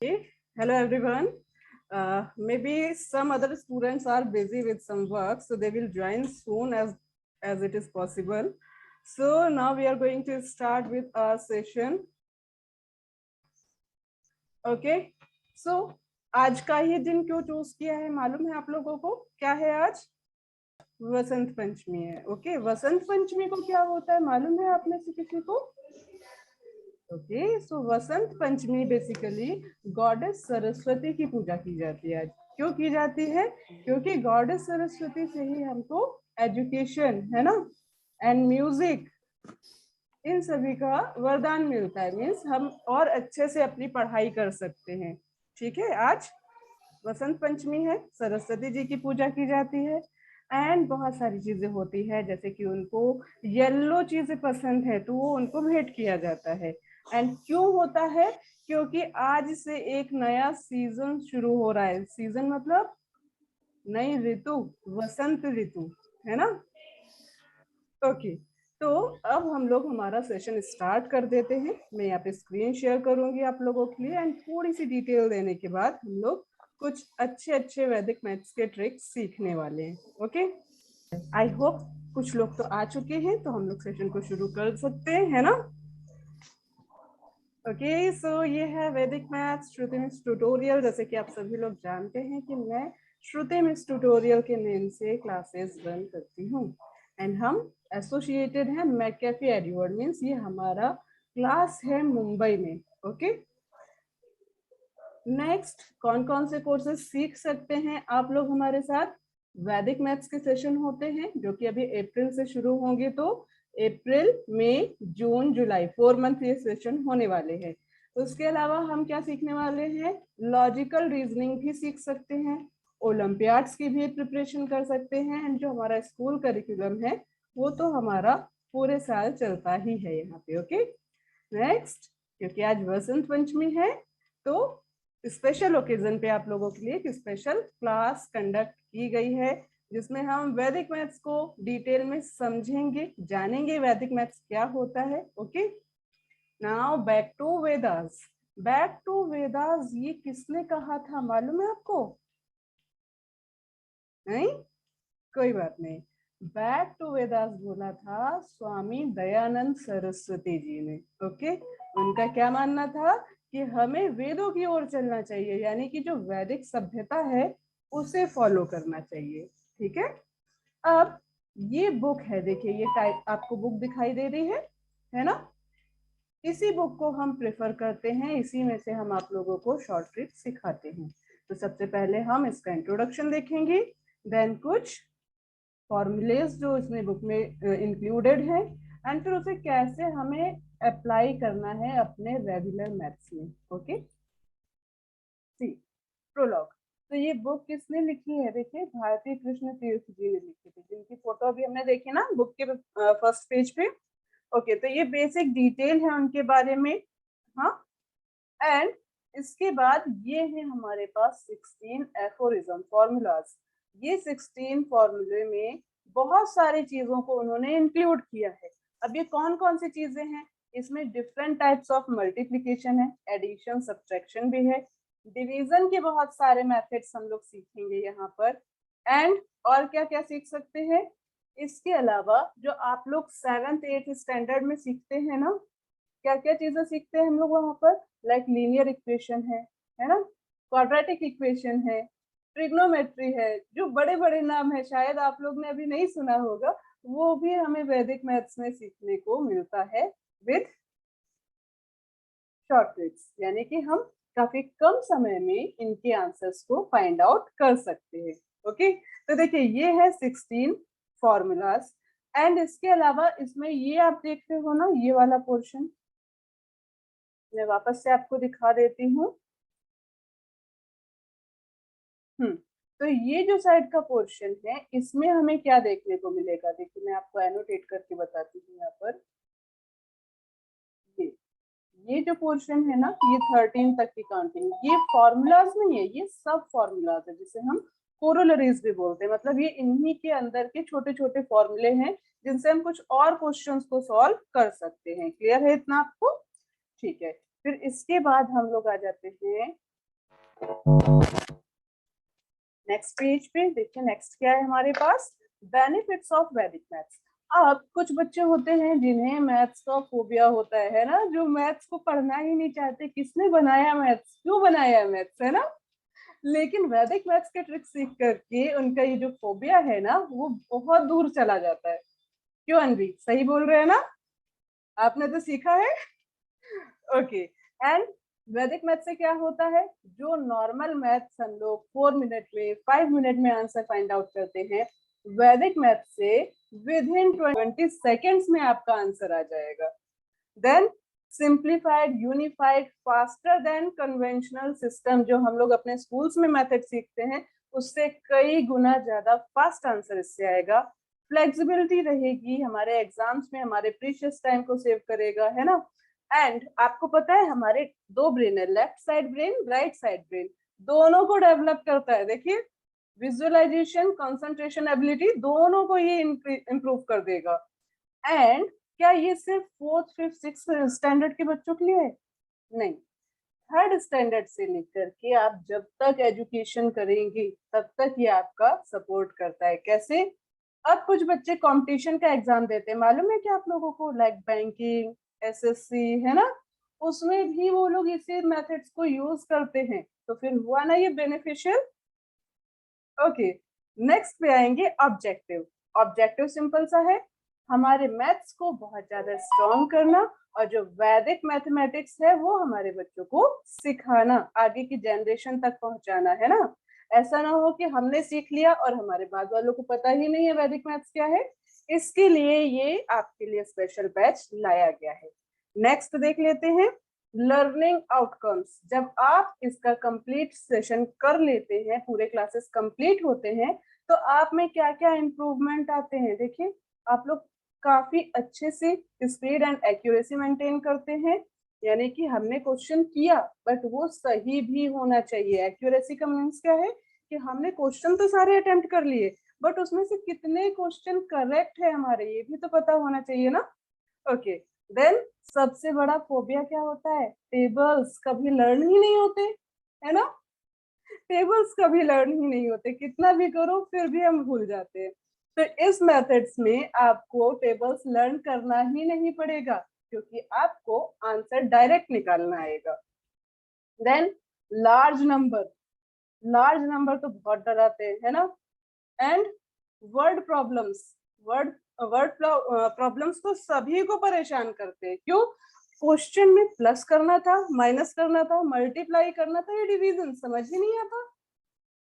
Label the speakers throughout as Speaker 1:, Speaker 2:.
Speaker 1: Hello everyone. Maybe some other students are busy with some work, so they will join soon as it is possible. So now we are going to start with our session. Okay. So आज का ही दिन क्यों choose किया है मालूम है आप लोगों को? क्या है आज? वसंत पंचमी है. ओके, वसंत पंचमी को क्या होता है मालूम है आप में से किसी को? ओके, सो वसंत पंचमी बेसिकली गॉडेस सरस्वती की पूजा की जाती है. क्यों की जाती है? क्योंकि गॉडेस सरस्वती से ही हमको एजुकेशन है ना एंड म्यूजिक इन सभी का वरदान मिलता है. मीन्स हम और अच्छे से अपनी पढ़ाई कर सकते हैं. ठीक है, आज वसंत पंचमी है, सरस्वती जी की पूजा की जाती है एंड बहुत सारी चीजें होती है, जैसे कि उनको येलो चीजें पसंद है तो वो उनको भेंट किया जाता है. एंड क्यों होता है? क्योंकि आज से एक नया सीजन शुरू हो रहा है. सीजन मतलब नई ऋतु, वसंत ऋतु है ना. ओके, तो अब हम लोग हमारा सेशन स्टार्ट कर देते हैं. मैं यहाँ पे स्क्रीन शेयर करूंगी आप लोगों के लिए एंड थोड़ी सी डिटेल देने के बाद हम लोग कुछ अच्छे वैदिक मैथ्स के ट्रिक्स सीखने वाले हैं. ओके, आई होप कुछ लोग तो आ चुके हैं, तो हम लोग सेशन को शुरू कर सकते हैं, है ना. ओके, सो ये है वैदिक मैथ्स श्रुति मिस ट्यूटोरियल. जैसे कि आप सभी लोग जानते हैं कि मैं श्रुति मिस ट्यूटोरियल के नेम से क्लासेस रन करती हूँ एंड हम एसोसिएटेड हैं मैककेफे एडवर्ड. मीन्स ये हमारा क्लास है मुंबई में. ओके, नेक्स्ट कौन कौन से कोर्सेज सीख सकते हैं आप लोग हमारे साथ? वैदिक मैथ्स के सेशन होते हैं जो कि अभी अप्रैल से शुरू होंगे. तो अप्रैल, मई, जून, जुलाई 4 मंथ ये सेशन होने वाले हैं. उसके अलावा हम क्या सीखने वाले हैं? लॉजिकल रीजनिंग भी सीख सकते हैं, ओलंपियाड्स की भी प्रिपरेशन कर सकते हैं एंड जो हमारा स्कूल करिकुलम है वो तो हमारा पूरे साल चलता ही है यहाँ पे. ओके, नेक्स्ट, क्योंकि आज वसंत पंचमी है तो स्पेशल ओकेजन पे आप लोगों के लिए एक स्पेशल क्लास कंडक्ट की गई है जिसमें हम वैदिक मैथ्स को डिटेल में समझेंगे, जानेंगे वैदिक मैथ्स क्या होता है. Okay, now back to Vedas. Back to Vedas ये किसने कहा था मालूम है आपको? नहीं, कोई बात नहीं. बैक टू वेदास बोला था स्वामी दयानंद सरस्वती जी ने. ओके, उनका क्या मानना था कि हमें वेदों की ओर चलना चाहिए, यानी कि जो वैदिक सभ्यता है उसे फॉलो करना चाहिए. ठीक है, अब ये बुक है, देखिए ये टाइप आपको बुक दिखाई दे रही है ना. इसी बुक को हम प्रेफर करते हैं, इसी में से हम आप लोगों को शॉर्ट ट्रिक्स सिखाते हैं. तो सबसे पहले हम इसका इंट्रोडक्शन देखेंगे, देन कुछ फॉर्मूलेज जो इसमें बुक में इंक्लूडेड है एंड फिर उसे कैसे हमें अप्लाई करना है अपने रेगुलर मैथ्स में. ओके, सी प्रोलॉग. तो ये बुक किसने लिखी है? देखिए, भारती कृष्ण तीर्थ जी ने लिखी थी, जिनकी फोटो अभी हमने देखी ना बुक के फर्स्ट पेज पे. ओके, तो ये बेसिक डिटेल है उनके बारे में. हाँ, एंड इसके बाद ये है हमारे पास 16 एफोरिज्म फॉर्मूलाज. ये 16 फॉर्मूले में बहुत सारी चीजों को उन्होंने इंक्लूड किया है. अब ये कौन कौन सी चीजें हैं? इसमें डिफरेंट टाइप्स ऑफ मल्टीप्लिकेशन है, एडिशन, सब्ट्रैक्शन भी है, डिवीजन के बहुत सारे मेथड्स हम लोग सीखेंगे यहाँ पर. एंड और क्या क्या सीख सकते हैं? इसके अलावा जो आप लोग 7th 8th स्टैंडर्ड में सीखते हैं ना, क्या क्या चीजें सीखते हैं हम लोग वहां पर? लाइक लीनियर इक्वेशन है ना, क्वाड्रेटिक इक्वेशन है, ट्रिग्नोमेट्री है, जो बड़े बड़े नाम है शायद आप लोग ने अभी नहीं सुना होगा, वो भी हमें वैदिक मैथ्स में सीखने को मिलता है विद शॉर्ट ट्रिक्स. यानी कि हम काफी कम समय में इनके आंसर्स को फाइंड आउट कर सकते हैं. ओके, तो देखिए ये है 16 फॉर्मूलाज एंड इसके अलावा इसमें ये आप देखते हो ना, ये वाला पोर्शन मैं वापस से आपको दिखा देती हूँ. तो ये जो साइड का पोर्शन है इसमें हमें क्या देखने को मिलेगा? देखिए मैं आपको एनोटेट करके बताती हूँ यहाँ पर. ये जो पोर्शन है ना, ये 13 तक की काउंटिंग, ये फॉर्मूलाज नहीं है, ये सब फॉर्मूलाज है जिसे हम कोरोलरीज भी बोलते हैं. मतलब ये इन्हीं के अंदर के छोटे छोटे फॉर्मूले हैं जिनसे हम कुछ और क्वेश्चंस को सॉल्व कर सकते हैं. क्लियर है इतना आपको? ठीक है, फिर इसके बाद हम लोग आ जाते हैं नेक्स्ट पेज पे देखिए, नेक्स्ट क्या है हमारे पास, बेनिफिट्स ऑफ वैदिक मैथ्स। अब कुछ बच्चे होते हैं जिन्हें मैथ्स का फोबिया होता है ना, जो मैथ्स को पढ़ना ही नहीं चाहते, किसने बनाया मैथ्स, क्यों बनाया मैथ्स, है ना। लेकिन वैदिक मैथ्स के ट्रिक सीख करके उनका ये जो फोबिया है ना, वो बहुत दूर चला जाता है। क्यों अनवी, सही बोल रहे हैं ना, आपने तो सीखा है। ओके, एंड वैदिक मैथ से क्या होता है, जो नॉर्मल मैथ्स हम लोग 4 मिनट में 5 मिनट में आंसर फाइंड आउट करते हैं, वैदिक मैथ से विद इन 20 सेकेंड्स में आपका आंसर आ जाएगा। Then simplified, unified, faster than conventional system, जो हम लोग अपने स्कूल्स में मेथड सीखते हैं उससे कई गुना ज्यादा फास्ट आंसर इससे आएगा। फ्लेक्सिबिलिटी रहेगी, हमारे एग्जाम्स में हमारे प्रीशियस टाइम को सेव करेगा, है ना। एंड आपको पता है हमारे दो ब्रेन है, left side brain, right side brain, दोनों को डेवलप करता है। देखिए, विजुअलाइजेशन, कंसंट्रेशन एबिलिटी, दोनों को ये इंप्रूव कर देगा। एंड क्या ये सिर्फ 4th 5th 6th स्टैंडर्ड के बच्चों के लिए है? नहीं, 3rd स्टैंडर्ड से लेकर के आप जब तक एजुकेशन करेंगे तब तक ये आपका सपोर्ट करता है। कैसे? अब कुछ बच्चे कंपटीशन का एग्जाम देते हैं, मालूम है क्या आप लोगों को, लाइक बैंकिंग, एसएससी, है ना, उसमें भी वो लोग इसी मेथड्स को यूज करते हैं, तो फिर हुआ ना ये बेनिफिशियल। ओके, नेक्स्ट पे आएंगे ऑब्जेक्टिव। ऑब्जेक्टिव सिंपल सा है, हमारे मैथ्स को बहुत ज्यादा स्ट्रॉन्ग करना, और जो वैदिक मैथमेटिक्स है वो हमारे बच्चों को सिखाना, आगे की जनरेशन तक पहुंचाना, है ना। ऐसा ना हो कि हमने सीख लिया और हमारे बाद वालों को पता ही नहीं है वैदिक मैथ्स क्या है। इसके लिए ये आपके लिए स्पेशल बैच लाया गया है। नेक्स्ट देख लेते हैं, लर्निंग आउटकम्स। जब आप इसका कंप्लीट सेशन कर लेते हैं, पूरे क्लासेस कंप्लीट होते हैं, तो आप में क्या क्या इंप्रूवमेंट आते हैं। देखिए, आप लोग काफी अच्छे से स्पीड एंड एक्यूरेसी मेंटेन करते हैं, यानी कि हमने क्वेश्चन किया बट वो सही भी होना चाहिए। एक्यूरेसी का मीन्स क्या है कि हमने क्वेश्चन तो सारे अटेम्प्ट कर लिए, बट उसमें से कितने क्वेश्चन करेक्ट है हमारे, ये भी तो पता होना चाहिए ना। ओके, देन सबसे बड़ा फोबिया क्या होता है, टेबल्स कभी लर्न ही नहीं होते, है ना। टेबल्स कभी लर्न ही नहीं होते, कितना भी करो फिर भी हम भूल जाते हैं। तो इस मेथड्स में आपको टेबल्स लर्न करना ही नहीं पड़ेगा, क्योंकि आपको आंसर डायरेक्ट निकालना आएगा। Then large number, large number तो बहुत डराते हैं, है ना। And word problems, word word problems तो सभी को परेशान करते हैं। क्यों? क्वेश्चन में प्लस करना था, माइनस करना था, मल्टीप्लाई करना था, ये डिवीजन समझ ही नहीं आता,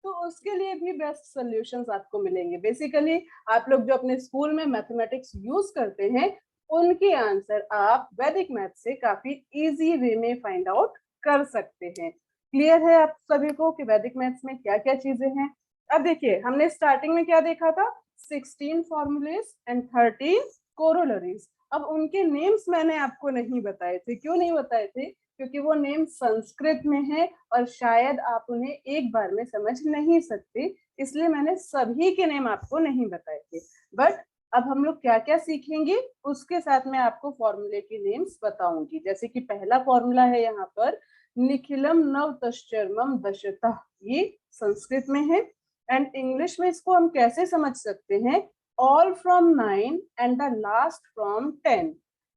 Speaker 1: तो उसके लिए भी बेस्ट सॉल्यूशंस आपको मिलेंगे। बेसिकली आप लोग जो अपने स्कूल में मैथमेटिक्स यूज करते हैं, उनके आंसर आप वैदिक मैथ से काफी इजी वे में फाइंड आउट कर सकते हैं। क्लियर है आप सभी को कि वैदिक मैथ्स में क्या क्या चीजें हैं। अब देखिए, हमने स्टार्टिंग में क्या देखा था, 16 फॉर्मूलेस एंड 13 कोरोलरीज। अब उनके नेम्स मैंने आपको नहीं बताए थे। क्यों नहीं बताए थे? क्योंकि वो नेम संस्कृत में है और शायद आप उन्हें एक बार में समझ नहीं सकते, इसलिए मैंने सभी के नेम आपको नहीं बताए थे। बट अब हम लोग क्या क्या सीखेंगे उसके साथ में आपको फॉर्मूले के नेम्स बताऊंगी। जैसे कि पहला फॉर्मूला है यहाँ पर, निखिलम नव तश्चर्मम दशतः, ये संस्कृत में है। एंड इंग्लिश में इसको हम कैसे समझ सकते हैं, all from 9 and the last from 10।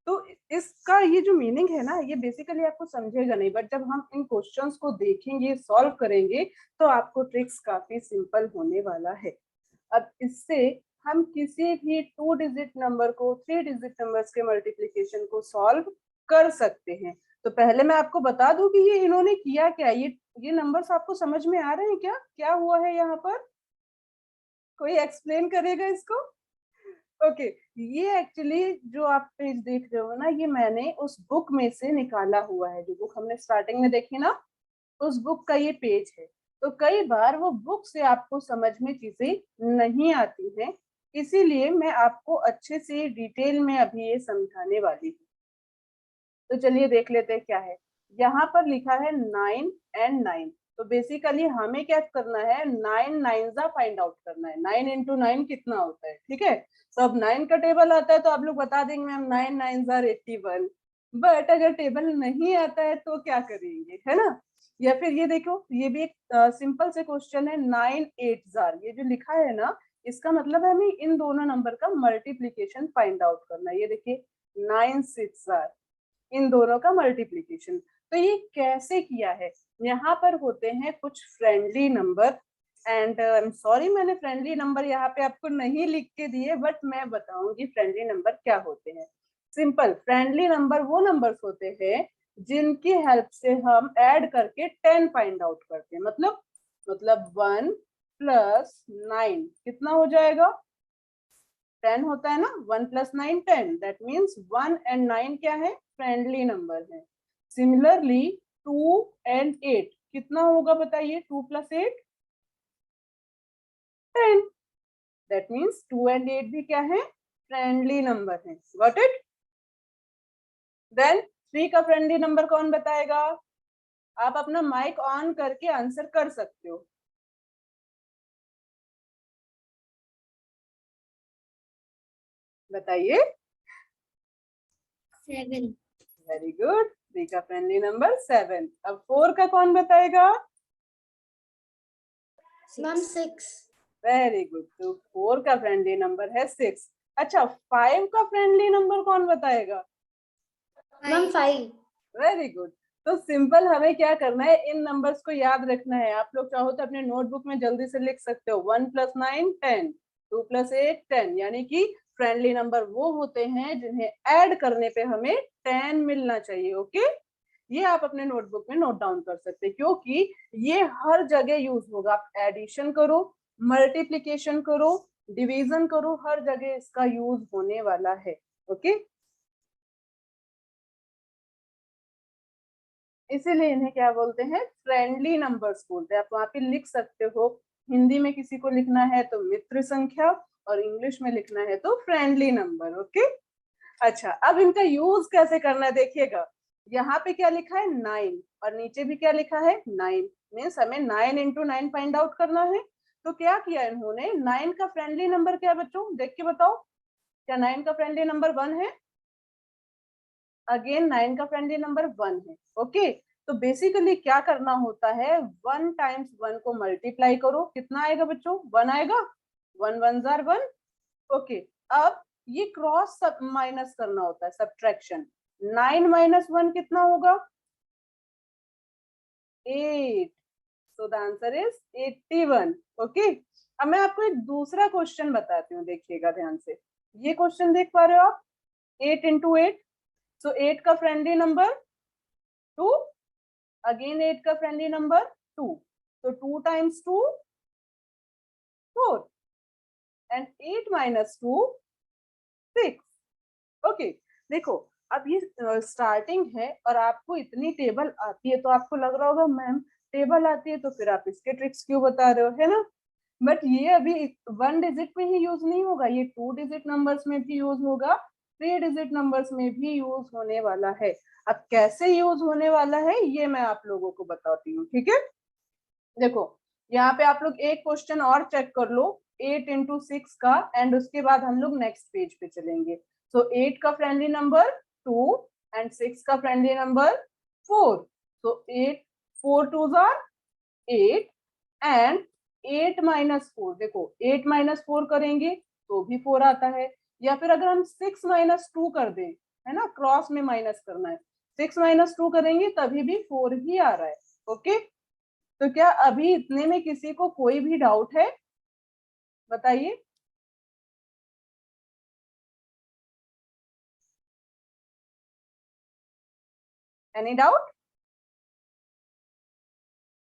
Speaker 1: तो इसका ये जो मीनिंग है ना, ये बेसिकली आपको समझेगा नहीं, बट जब हम इन क्वेश्चंस को देखेंगे, सॉल्व करेंगे, तो आपको ट्रिक्स काफी सिंपल होने वाला है। अब इससे हम किसी भी 2 डिजिट नंबर को 3 डिजिट नंबर्स के मल्टीप्लीकेशन को सॉल्व कर सकते हैं। तो पहले मैं आपको बता दूं कि ये इन्होंने किया क्या, ये नंबर्स आपको समझ में आ रहे हैं क्या, क्या हुआ है यहाँ पर, कोई एक्सप्लेन करेगा इसको। ओके, ये एक्चुअली जो आप पेज देख रहे हो ना, ये मैंने उस बुक में से निकाला हुआ है, जो बुक हमने स्टार्टिंग में देखी ना, उस बुक का ये पेज है। तो कई बार वो बुक से आपको समझ में चीजें नहीं आती हैं, इसीलिए मैं आपको अच्छे से डिटेल में अभी ये समझाने वाली हूँ। तो चलिए देख लेते हैं क्या है। यहाँ पर लिखा है 9 एंड 9। तो बेसिकली हमें क्या करना है, 9 नाइन्स फाइंड आउट करना है। 9 इंटू 9 कितना होता है, ठीक है। तो अब 9 का टेबल आता है तो आप लोग बता देंगे मैम 9 9 81। बट अगर टेबल नहीं आता है तो क्या करेंगे, है ना। या फिर ये देखो, ये भी एक सिंपल से क्वेश्चन है, 9 8 जार, ये जो लिखा है ना, इसका मतलब है हमें इन दोनों नंबर का मल्टीप्लीकेशन फाइंड आउट करना है। ये देखिए 9 6 जार, इन दोनों का मल्टीप्लीकेशन। तो ये कैसे किया है, यहाँ पर होते हैं कुछ friendly number, and I am sorry मैंने फ्रेंडली नंबर यहाँ पे आपको नहीं लिख के दिए, बट मैं बताऊंगी फ्रेंडली नंबर क्या होते हैं। सिंपल, फ्रेंडली नंबर वो नंबर्स होते हैं जिनकी हेल्प से हम ऐड करके 10 फाइंड आउट करते हैं। मतलब 1 प्लस 9 कितना हो जाएगा, 10 होता है ना, 1 प्लस 9 10, दैट मीन्स 1 एंड 9 क्या है, फ्रेंडली नंबर है। सिमिलरली 2 एंड 8 कितना होगा बताइए, 2 प्लस 8 10, दैट मीन्स 2 एंड 8 भी क्या है, फ्रेंडली नंबर है। Got it? देन 3 का फ्रेंडली नंबर कौन बताएगा? आप अपना माइक ऑन करके आंसर कर सकते हो। बताइए।
Speaker 2: 7।
Speaker 1: वेरी गुड, 3 का फ्रेंडली नंबर 7। अब 4 का कौन बताएगा?
Speaker 2: मैम 6।
Speaker 1: वेरी गुड, तो 4 का फ्रेंडली नंबर है 6। अच्छा, 5 का फ्रेंडली नंबर कौन बताएगा?
Speaker 2: मैम 5।
Speaker 1: Very good. तो सिंपल हमें क्या करना है, इन नंबर्स को याद रखना है। आप लोग चाहो तो अपने नोटबुक में जल्दी से लिख सकते हो, 1 प्लस 9 10, 2 प्लस 8 10, यानी कि फ्रेंडली नंबर वो होते हैं जिन्हें ऐड करने पे हमें 10 मिलना चाहिए। ओके, ये आप अपने नोटबुक में नोट डाउन कर सकते हैं, क्योंकि ये हर जगह यूज होगा। आप एडिशन करो, मल्टीप्लीकेशन करो, डिवीजन करो, हर जगह इसका यूज होने वाला है। ओके, इसीलिए इन्हें क्या बोलते हैं, फ्रेंडली नंबर्स बोलते हैं। आप वहां पे लिख सकते हो, हिंदी में किसी को लिखना है तो मित्र संख्या, और इंग्लिश में लिखना है तो फ्रेंडली नंबर। ओके, अच्छा अब इनका यूज कैसे करना है देखिएगा। यहाँ पे क्या लिखा है, 9, और नीचे भी क्या लिखा है, 9, मीन्स हमें 9 इंटू 9 फाइंड आउट करना है। तो क्या किया इन्होंने, 9 का फ्रेंडली नंबर क्या है बच्चों, देख के बताओ, क्या 9 का फ्रेंडली नंबर 1 है? अगेन 9 का फ्रेंडली नंबर 1 है। ओके, तो बेसिकली क्या करना होता है, 1 टाइम्स 1 को मल्टीप्लाई करो, कितना आएगा बच्चों, 1 आएगा, 1 1 जार 1। ओके, अब ये क्रॉस सब माइनस करना होता है, सब्ट्रैक्शन। 9 माइनस 1 कितना होगा, 8, सो द आंसर इज 81। ओके, अब मैं आपको एक दूसरा क्वेश्चन बताती हूँ, देखिएगा ध्यान से। ये क्वेश्चन देख पा रहे हो आप, 8 इंटू 8, सो 8 का फ्रेंडली नंबर 2, अगेन 8 का फ्रेंडली नंबर 2, तो 2 टाइम्स 2 4, एंड 8 माइनस 2 6। ओके, देखो अब ये स्टार्टिंग है और आपको इतनी टेबल आती है, तो आपको लग रहा होगा मैम टेबल आती है तो फिर आप इसके ट्रिक्स क्यों बता रहे हो, है ना? बट ये अभी 1 डिजिट में ही यूज नहीं होगा, ये 2 डिजिट नंबर्स में भी यूज होगा, 3 डिजिट नंबर्स में भी यूज होने वाला है। अब कैसे यूज होने वाला है ये मैं आप लोगों को बताती हूँ, ठीक है? देखो, यहाँ पे आप लोग एक क्वेश्चन और चेक कर लो, 8 इंटू 6 का, एंड उसके बाद हम लोग नेक्स्ट पेज पे चलेंगे। सो 8 का फ्रेंडली नंबर 2 एंड 6 का friendly number 4। So 8 4 2 jar 8, and 8 minus 4, देखो 8 माइनस 4 करेंगे तो भी 4 आता है, या फिर अगर हम 6 माइनस 2 कर दें, है ना, क्रॉस में माइनस करना है, 6 माइनस 2 करेंगे तभी भी 4 ही आ रहा है। ओके, तो क्या अभी इतने में किसी को कोई भी डाउट है, बताइए? Any doubt?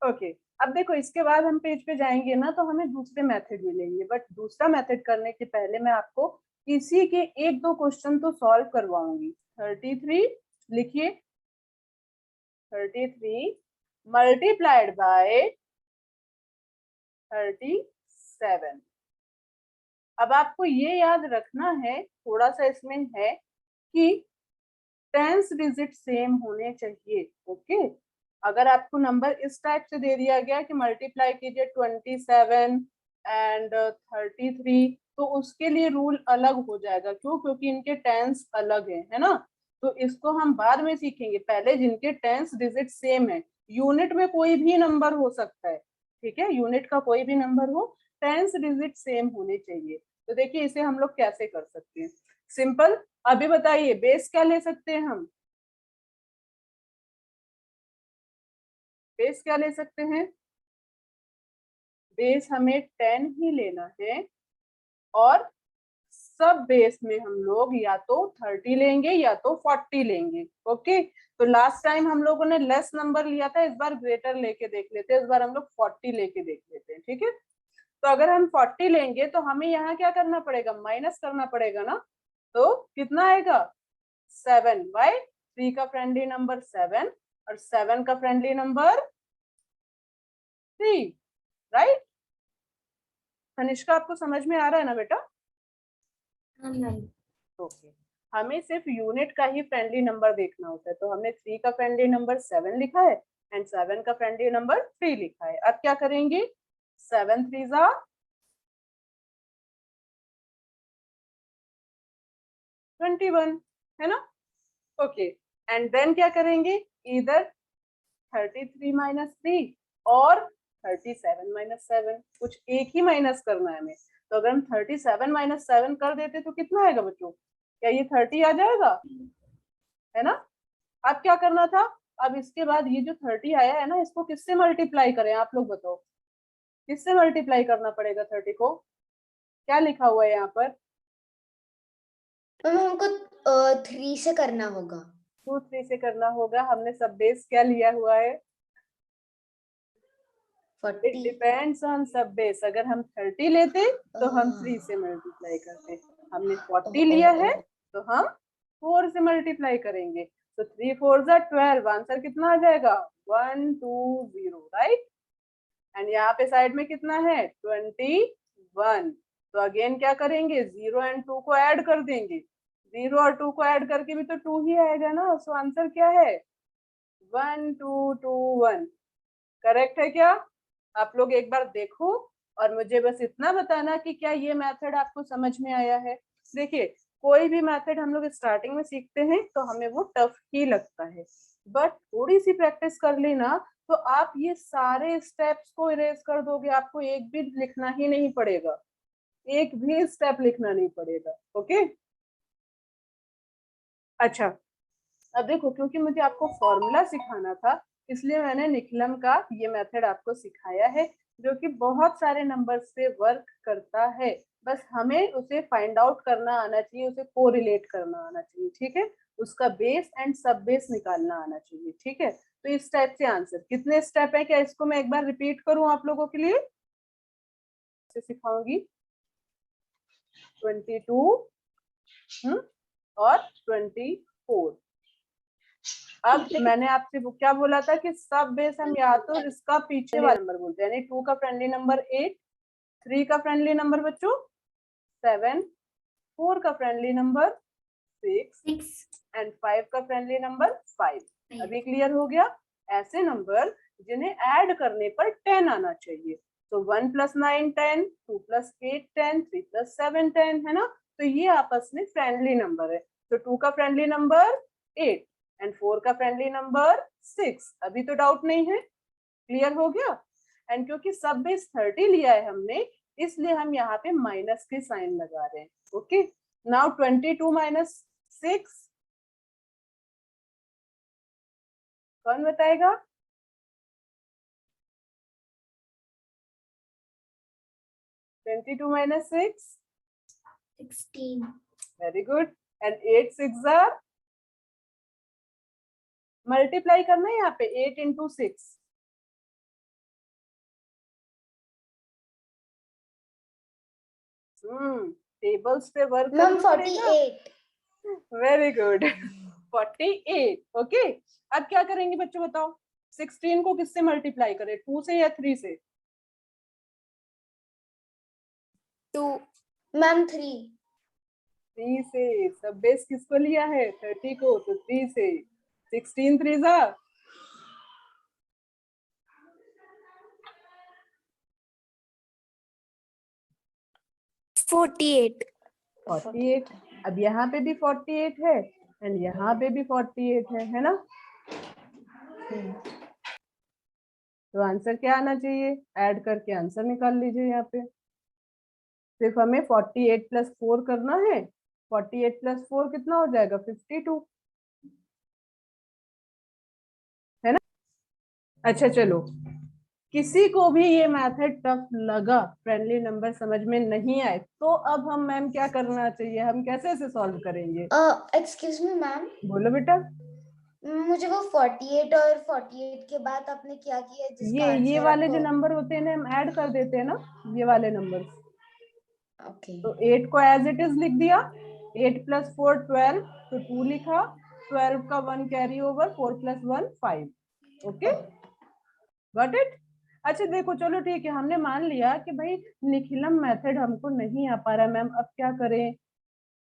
Speaker 1: ओके, अब देखो इसके बाद हम पेज पे जाएंगे ना, तो हमें दूसरे मेथड मिलेंगे, बट दूसरा मेथड करने के पहले मैं आपको इसी के एक दो क्वेश्चन तो सॉल्व करवाऊंगी। 33 लिखिए, 33 मल्टीप्लाइड बाय 37। अब आपको ये याद रखना है, थोड़ा सा इसमें है कि टेंस डिजिट सेम होने चाहिए। ओके, अगर आपको नंबर इस टाइप से दे दिया गया कि मल्टीप्लाई कीजिए 27 एंड 33, तो उसके लिए रूल अलग हो जाएगा। क्यों? क्योंकि इनके टेंस अलग है ना? तो इसको हम बाद में सीखेंगे, पहले जिनके टेंस डिजिट सेम है, यूनिट में कोई भी नंबर हो सकता है, ठीक है, यूनिट का कोई भी नंबर हो, टेंस डिजिट सेम होने चाहिए। तो देखिए इसे हम लोग कैसे कर सकते हैं, सिंपल। अभी बताइए बेस क्या ले सकते हैं हम, बेस क्या ले सकते हैं, बेस हमें 10 ही लेना है, और सब बेस में हम लोग या तो 30 लेंगे या तो 40 लेंगे। ओके, तो लास्ट टाइम हम लोगों ने लेस नंबर लिया था, इस बार ग्रेटर लेके देख लेते हैं, इस बार हम लोग 40 लेके देख लेते हैं, ठीक है। तो अगर हम 40 लेंगे तो हमें यहाँ क्या करना पड़ेगा, माइनस करना पड़ेगा ना, तो कितना आएगा 7 बाई 3 का फ्रेंडली नंबर 7 और 7 का फ्रेंडली नंबर 3, राइट। तनिष्का आपको समझ में आ रहा है ना बेटा? ओके, हमें सिर्फ यूनिट का ही फ्रेंडली नंबर देखना होता है, तो हमने 3 का फ्रेंडली नंबर 7 लिखा है एंड 7 का फ्रेंडली नंबर 3 लिखा है। अब क्या करेंगे, 7 3 जा 21, है ना। ओके, एंड देन क्या करेंगे, इधर 33 माइनस 3 और 37 माइनस 7, कुछ एक ही माइनस करना है हमें। तो अगर हम 37 माइनस 7 कर देते तो कितना आएगा बच्चों, क्या ये 30 आ जाएगा, है ना। अब क्या करना था, अब इसके बाद ये जो 30 आया है ना, इसको किससे मल्टीप्लाई करें, आप लोग बताओ, किससे मल्टीप्लाई करना पड़ेगा 30 को, क्या लिखा हुआ है यहाँ पर,
Speaker 2: मैम हमको 3 से करना होगा।
Speaker 1: 2 3 से करना होगा। हमने सब बेस क्या लिया हुआ है, इट
Speaker 2: 40।
Speaker 1: डिपेंड्स ऑन सब बेस। अगर हम 30 लेते तो हम 3 से मल्टीप्लाई करते, हमने 40 लिया है तो हम 4 से मल्टीप्लाई करेंगे। तो 3 4 जा 12, आंसर कितना आ जाएगा 1 2 0, राइट। एंड यहाँ पे साइड में कितना है 21। तो अगेन क्या करेंगे, 0 एंड 2 को ऐड कर देंगे, 0 और 2 को ऐड करके भी तो 2 ही आएगा ना। सो आंसर क्या है 1 2 2 1, करेक्ट है क्या। आप लोग एक बार देखो और मुझे बस इतना बताना कि क्या ये मेथड आपको समझ में आया है। देखिए कोई भी मेथड हम लोग स्टार्टिंग में सीखते हैं तो हमें वो टफ ही लगता है, बट थोड़ी सी प्रैक्टिस कर लेना तो आप ये सारे स्टेप्स को इरेज कर दोगे, आपको एक भी लिखना ही नहीं पड़ेगा, एक भी स्टेप लिखना नहीं पड़ेगा। ओके, अच्छा अब देखो, क्योंकि मुझे आपको फॉर्मूला सिखाना था इसलिए मैंने निखिलम का ये मेथड आपको सिखाया है, जो कि बहुत सारे नंबर्स से वर्क करता है। बस हमें उसे फाइंड आउट करना आना चाहिए, उसे कोरिलेट करना आना चाहिए, ठीक है, उसका बेस एंड सब बेस निकालना आना चाहिए, ठीक है। तो इस टाइप से आंसर, कितने स्टेप है, क्या इसको मैं एक बार रिपीट करूं आप लोगों के लिए, सिखाऊंगी 22 और 24। अब मैंने आपसे वो क्या बोला था कि सब बेस हम या तो इसका पीछे वाला नंबर बोलते हैं, यानी 2 का फ्रेंडली नंबर 8, 3 का फ्रेंडली नंबर बच्चों 7, 4 का फ्रेंडली नंबर 6 एंड 5 का फ्रेंडली नंबर 5। अभी क्लियर हो गया, ऐसे नंबर जिन्हें ऐड करने पर 10 आना चाहिए। तो 1 + 9 10, 2 + 8 10, 3 + 7 10, है ना। तो ये आपस में फ्रेंडली नंबर है। तो 2 का फ्रेंडली नंबर 8 एंड 4 का फ्रेंडली नंबर 6। अभी तो डाउट नहीं है, क्लियर हो गया। एंड क्योंकि सब बेस 30 लिया है हमने, इसलिए हम यहाँ पे माइनस के साइन लगा रहे हैं। ओके, नाउ 22 माइनस 6, कौन बताएगा, 22 minus 6,
Speaker 2: 16।
Speaker 1: Very good. And 8 6 are, multiply करना है यहाँ पे 8 इंटू 6, टेबल्स पे वर्क
Speaker 2: मैम
Speaker 1: करना पड़ेगा।
Speaker 2: 48।
Speaker 1: Very good 48। ओके, अब क्या करेंगे बच्चों बताओ, 16 को किससे मल्टीप्लाई करें, 2 से या 3 से,
Speaker 2: 2। मैम 3।
Speaker 1: 3 से। सब बेस किसको लिया है 30 को, तो 3 से 16 3 जा
Speaker 2: 48।
Speaker 1: 48। अब यहाँ पे भी 48 है एंड यहाँ पे भी 48 है ना। तो आंसर क्या आना चाहिए, ऐड करके आंसर निकाल लीजिए। यहाँ पे सिर्फ हमें 48 प्लस 4 करना है। 48 प्लस 4 कितना हो जाएगा, 52, है ना। अच्छा चलो, किसी को भी ये मेथड टफ लगा, फ्रेंडली नंबर समझ में नहीं आए, तो अब हम मैम क्या करना चाहिए, हम कैसे से सॉल्व करेंगे?
Speaker 2: एक्सक्यूज मी मैम,
Speaker 1: बोलो बेटा।
Speaker 2: मुझे वो 48 और 48 के बाद आपने क्या किया जिसका
Speaker 1: ये
Speaker 2: आंसर
Speaker 1: वाले जो
Speaker 2: आपको?
Speaker 1: नंबर होते हैं ना, हम ऐड कर देते हैं ना, ये वाले नंबर।
Speaker 2: ओके
Speaker 1: तो 8 को एज इट इज लिख दिया, 8 प्लस 4 12, तो 2 लिखा, 12 का 1 carry over, 4 plus 1 5। Okay, got it. अच्छा देखो, चलो ठीक है, हमने मान लिया कि भाई निखिलम मेथड हमको नहीं आ पा रहा मैम, अब क्या करें?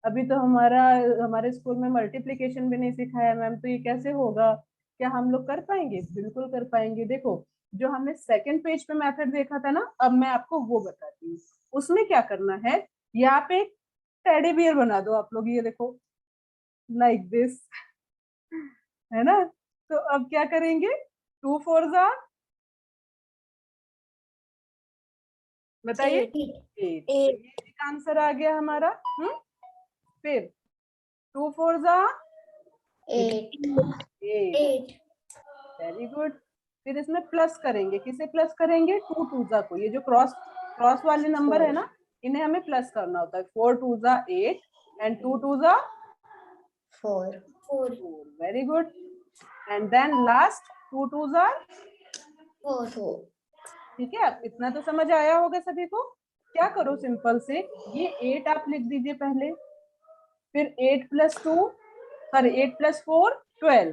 Speaker 1: अभी तो हमारे स्कूल में मल्टीप्लिकेशन भी नहीं सिखाया मैम, तो ये कैसे होगा? क्या हम लोग कर पाएंगे? बिल्कुल कर पाएंगे। देखो, जो हमने सेकंड पेज पे मेथड देखा था ना, अब मैं आपको वो बताती हूँ। उसमें क्या करना है, यहाँ पे एक टेडी बियर बना दो आप लोग, ये देखो, लाइक दिस, है ना। तो अब क्या करेंगे, 2 4 जा, बताइए, 8। तो ये एक आंसर आ गया हमारा। फिर 2 4 जा
Speaker 2: 8
Speaker 1: 8, वेरी गुड। फिर इसमें प्लस करेंगे, किसे प्लस करेंगे, 2 2 जा को, ये जो क्रॉस क्रॉस वाले नंबर है ना, इन्हें हमें प्लस करना होता है। 4 2 जा 8 एंड 2 2 जा
Speaker 2: 4
Speaker 1: very good. And then last 2 2 जा
Speaker 2: 4।
Speaker 1: ठीक है। अब इतना तो समझ आया होगा सभी को। क्या करो, सिंपल से ये 8 आप लिख दीजिए पहले, फिर 8 प्लस 2, सॉरी 8 प्लस 4 12,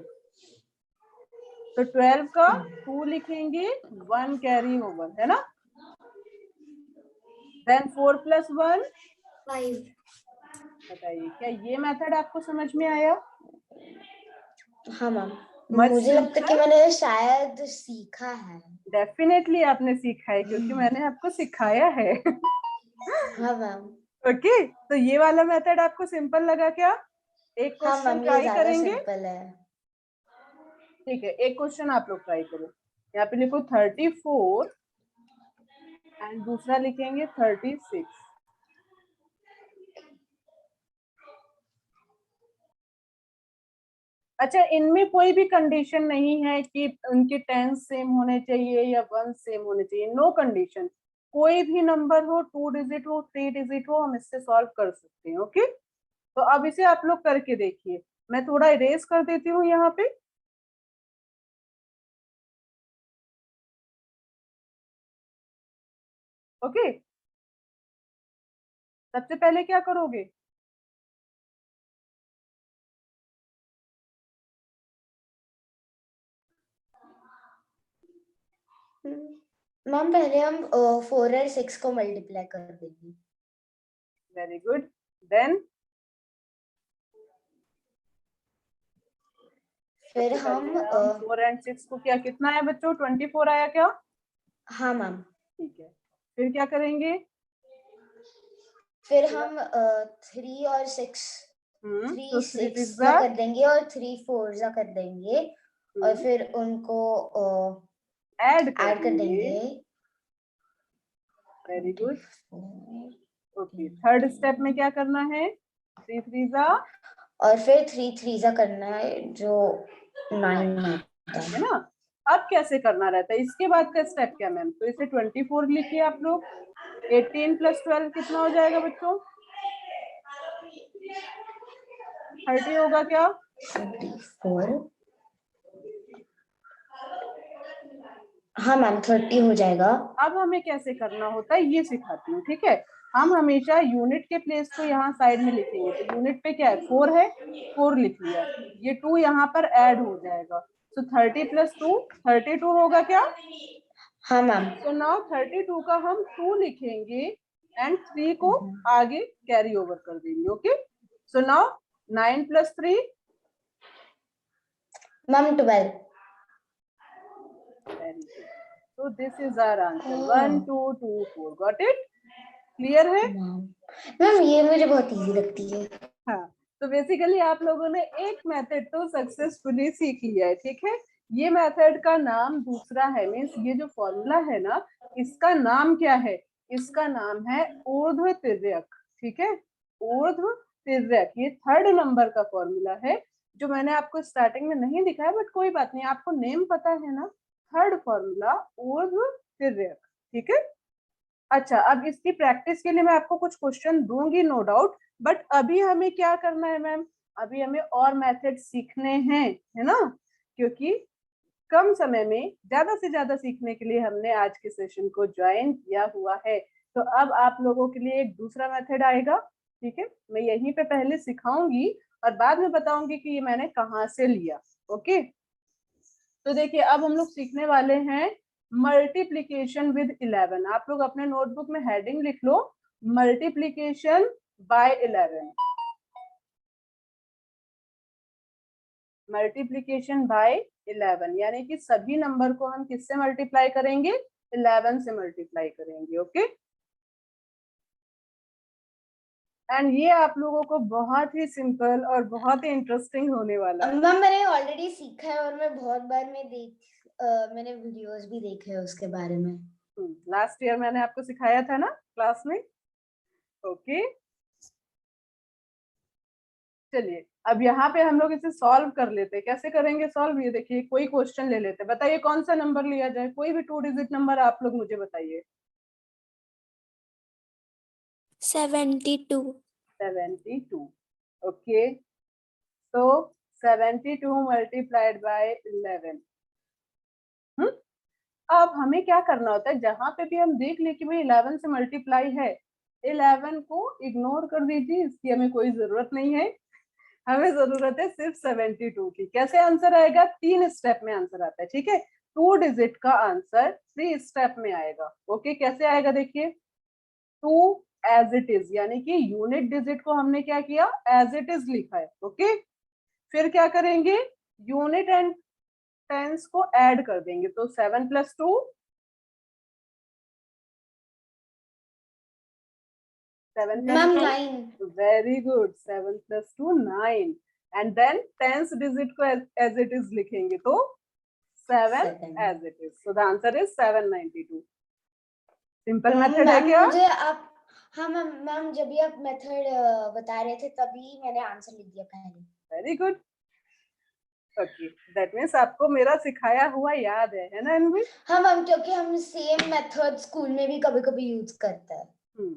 Speaker 1: तो 12 का 2 लिखेंगे, 1 कैरी ओवर, है ना। Then 4 plus 1,
Speaker 2: 5।
Speaker 1: बताइए क्या ये मेथड आपको समझ में आया?
Speaker 2: हाँ मैम,
Speaker 1: मच
Speaker 2: मुझे लगता है कि
Speaker 1: सिंपल।
Speaker 2: मैंने शायद सीखा है।
Speaker 1: डेफिनेटली आपने सीखा है, क्योंकि मैंने आपको सिखाया है।
Speaker 2: हाँ मैम।
Speaker 1: ओके, तो ये वाला मेथड आपको सिंपल लगा क्या? एक
Speaker 2: हाँ
Speaker 1: क्वेश्चन
Speaker 2: मैम, ये
Speaker 1: ट्राई
Speaker 2: ज्यादा
Speaker 1: करेंगे।
Speaker 2: सिंपल है।
Speaker 1: ठीक है, एक क्वेश्चन आप लोग ट्राई करो। यहाँ पे लिखो 34 एंड दूसरा लिखेंगे 36। अच्छा, इनमें कोई भी कंडीशन नहीं है कि उनके टेंस सेम होने चाहिए या वन सेम होने चाहिए, नो कंडीशन। कोई भी नंबर हो, 2 डिजिट हो, 3 डिजिट हो, हम इससे सॉल्व कर सकते हैं। ओके, तो अब इसे आप लोग करके देखिए। मैं थोड़ा इरेज कर देती हूँ यहाँ पे। ओके, सबसे पहले क्या करोगे,
Speaker 2: मैम पहले हम 4 और 6 को मल्टीप्लाई कर देंगे।
Speaker 1: Very good. देन
Speaker 2: फिर हम
Speaker 1: 4 एंड 6 को क्या, कितना है बच्चों, 24 आया क्या?
Speaker 2: हाँ मैम,
Speaker 1: ठीक है, फिर क्या करेंगे,
Speaker 2: फिर हम 3 और 6 3
Speaker 1: तो 3
Speaker 2: 6
Speaker 1: 6
Speaker 2: जा कर देंगे और 3 4 जा कर देंगे, और फिर उनको
Speaker 1: ऐड
Speaker 2: ऐड कर
Speaker 1: करेंगे।
Speaker 2: देंगे।
Speaker 1: Very good.
Speaker 2: 24,
Speaker 1: okay, third step में क्या करना है, 3 3 जा,
Speaker 2: और फिर 3 3 जा करना है जो 9 आता
Speaker 1: है
Speaker 2: है।
Speaker 1: ना। अब कैसे करना रहता है, इसके बाद का स्टेप क्या मैम, तो इसे 24 लिखिए आप लोग। 18 प्लस 12 कितना हो जाएगा बच्चों, 30 होगा क्या?
Speaker 2: 24, हाँ मैम 30 हो जाएगा।
Speaker 1: अब हमें कैसे करना होता है ये सिखाती हूँ, ठीक है। हम हमेशा यूनिट के प्लेस को यहाँ साइड में लिखेंगे, तो यूनिट पे क्या है, 4 है, 4 लिख लिया, ये 2 यहाँ पर ऐड हो जाएगा, तो 30 प्लस 2 32 होगा क्या?
Speaker 2: हाँ मैम।
Speaker 1: तो नाउ 32 का हम 2 लिखेंगे एंड 3 को आगे कैरी ओवर कर देंगे। Okay, so now 9 plus 3,
Speaker 2: ma'am 12।
Speaker 1: Very good. So this is our answer, 1 2 2 4, got it? Clear है?
Speaker 2: मैम ये मुझे बहुत इजी लगती है।
Speaker 1: हाँ, तो बेसिकली आप लोगों ने एक मेथड तो सक्सेसफुली सीख लिया है, ठीक है। ये मेथड का नाम दूसरा है, मीन्स ये जो फॉर्मूला है ना, इसका नाम क्या है? इसका नाम है ऊर्ध्व तिर्यक। ठीक है, ऊर्ध्व तिर्यक, ये 3rd नंबर का फॉर्मूला है, जो मैंने आपको स्टार्टिंग में नहीं दिखाया, बट कोई बात नहीं, आपको नेम पता है ना, 3rd फॉर्मूला ऊर्ध्व तिर्यक। ठीक है, अच्छा, अब इसकी प्रैक्टिस के लिए मैं आपको कुछ क्वेश्चन दूंगी नो डाउट, बट अभी हमें क्या करना है मैम? अभी हमें और मेथड सीखने हैं, है ना, क्योंकि कम समय में ज्यादा से ज्यादा सीखने के लिए हमने आज के सेशन को ज्वाइन किया हुआ है। तो अब आप लोगों के लिए एक दूसरा मेथड आएगा। ठीक है, मैं यहीं पे पहले सिखाऊंगी और बाद में बताऊंगी कि ये मैंने कहाँ से लिया। ओके, तो देखिए अब हम लोग सीखने वाले हैं मल्टीप्लीकेशन विद 11। आप लोग अपने नोटबुक में हेडिंग लिख लो, मल्टीप्लीकेशन बाय 11। मल्टीप्लीकेशन बाय 11 यानी कि सभी नंबर को हम किससे मल्टीप्लाई करेंगे? 11 से मल्टीप्लाई करेंगे। ओके, एंड ये आप लोगों को बहुत ही सिंपल और बहुत ही इंटरेस्टिंग होने वाला है।
Speaker 2: मैम मैंने ऑलरेडी सीखा है और मैं बहुत बार मैंने वीडियोस भी देखे हैं उसके बारे में।
Speaker 1: लास्ट ईयर मैंने आपको सिखाया था ना क्लास में। ओके, चलिए अब यहाँ पे हम लोग इसे सॉल्व कर लेते हैं। कैसे करेंगे सॉल्व? ये देखिए, कोई क्वेश्चन ले लेते हैं, बताइए कौन सा नंबर लिया जाए, कोई भी 2 डिजिट नंबर आप लोग मुझे बताइए।
Speaker 3: 72.
Speaker 1: 72। ओके, तो 72 मल्टीप्लाइड बाय 11। अब हमें क्या करना होता है, जहां पे भी हम देख ले कि भाई 11 से मल्टीप्लाई है, 11 को इग्नोर कर दीजिए, इसकी हमें कोई जरूरत नहीं है। हमें जरूरत है सिर्फ 72 की। कैसे आंसर आएगा? 3 स्टेप में आंसर आता है। ठीक है, 2 डिजिट का आंसर 3 स्टेप में आएगा। ओके, कैसे आएगा? देखिए, 2 एज इट इज, यानी कि यूनिट डिजिट को हमने क्या किया? एज इट इज लिखा है। ओके, फिर क्या करेंगे? यूनिट एंड टेंस को ऐड कर देंगे, तो 7 + 2 7
Speaker 2: ma'am
Speaker 1: + 2
Speaker 2: 9।
Speaker 1: Very good, 7 + 2 9, and then tens digit को एज इट इज लिखेंगे, तो 7 as it is. So the answer is 792। Simple method है क्या?
Speaker 2: मुझे आप हाँ मैम जब भी आप मेथड बता रहे थे तभी मैंने आंसर लिख दिया पहले।
Speaker 1: Very good. Okay, that means आपको मेरा सिखाया हुआ याद है ना अनवी?
Speaker 2: हाँ मैम, क्योंकि हम सेम मेथड स्कूल में भी कभी कभी यूज करते हैं।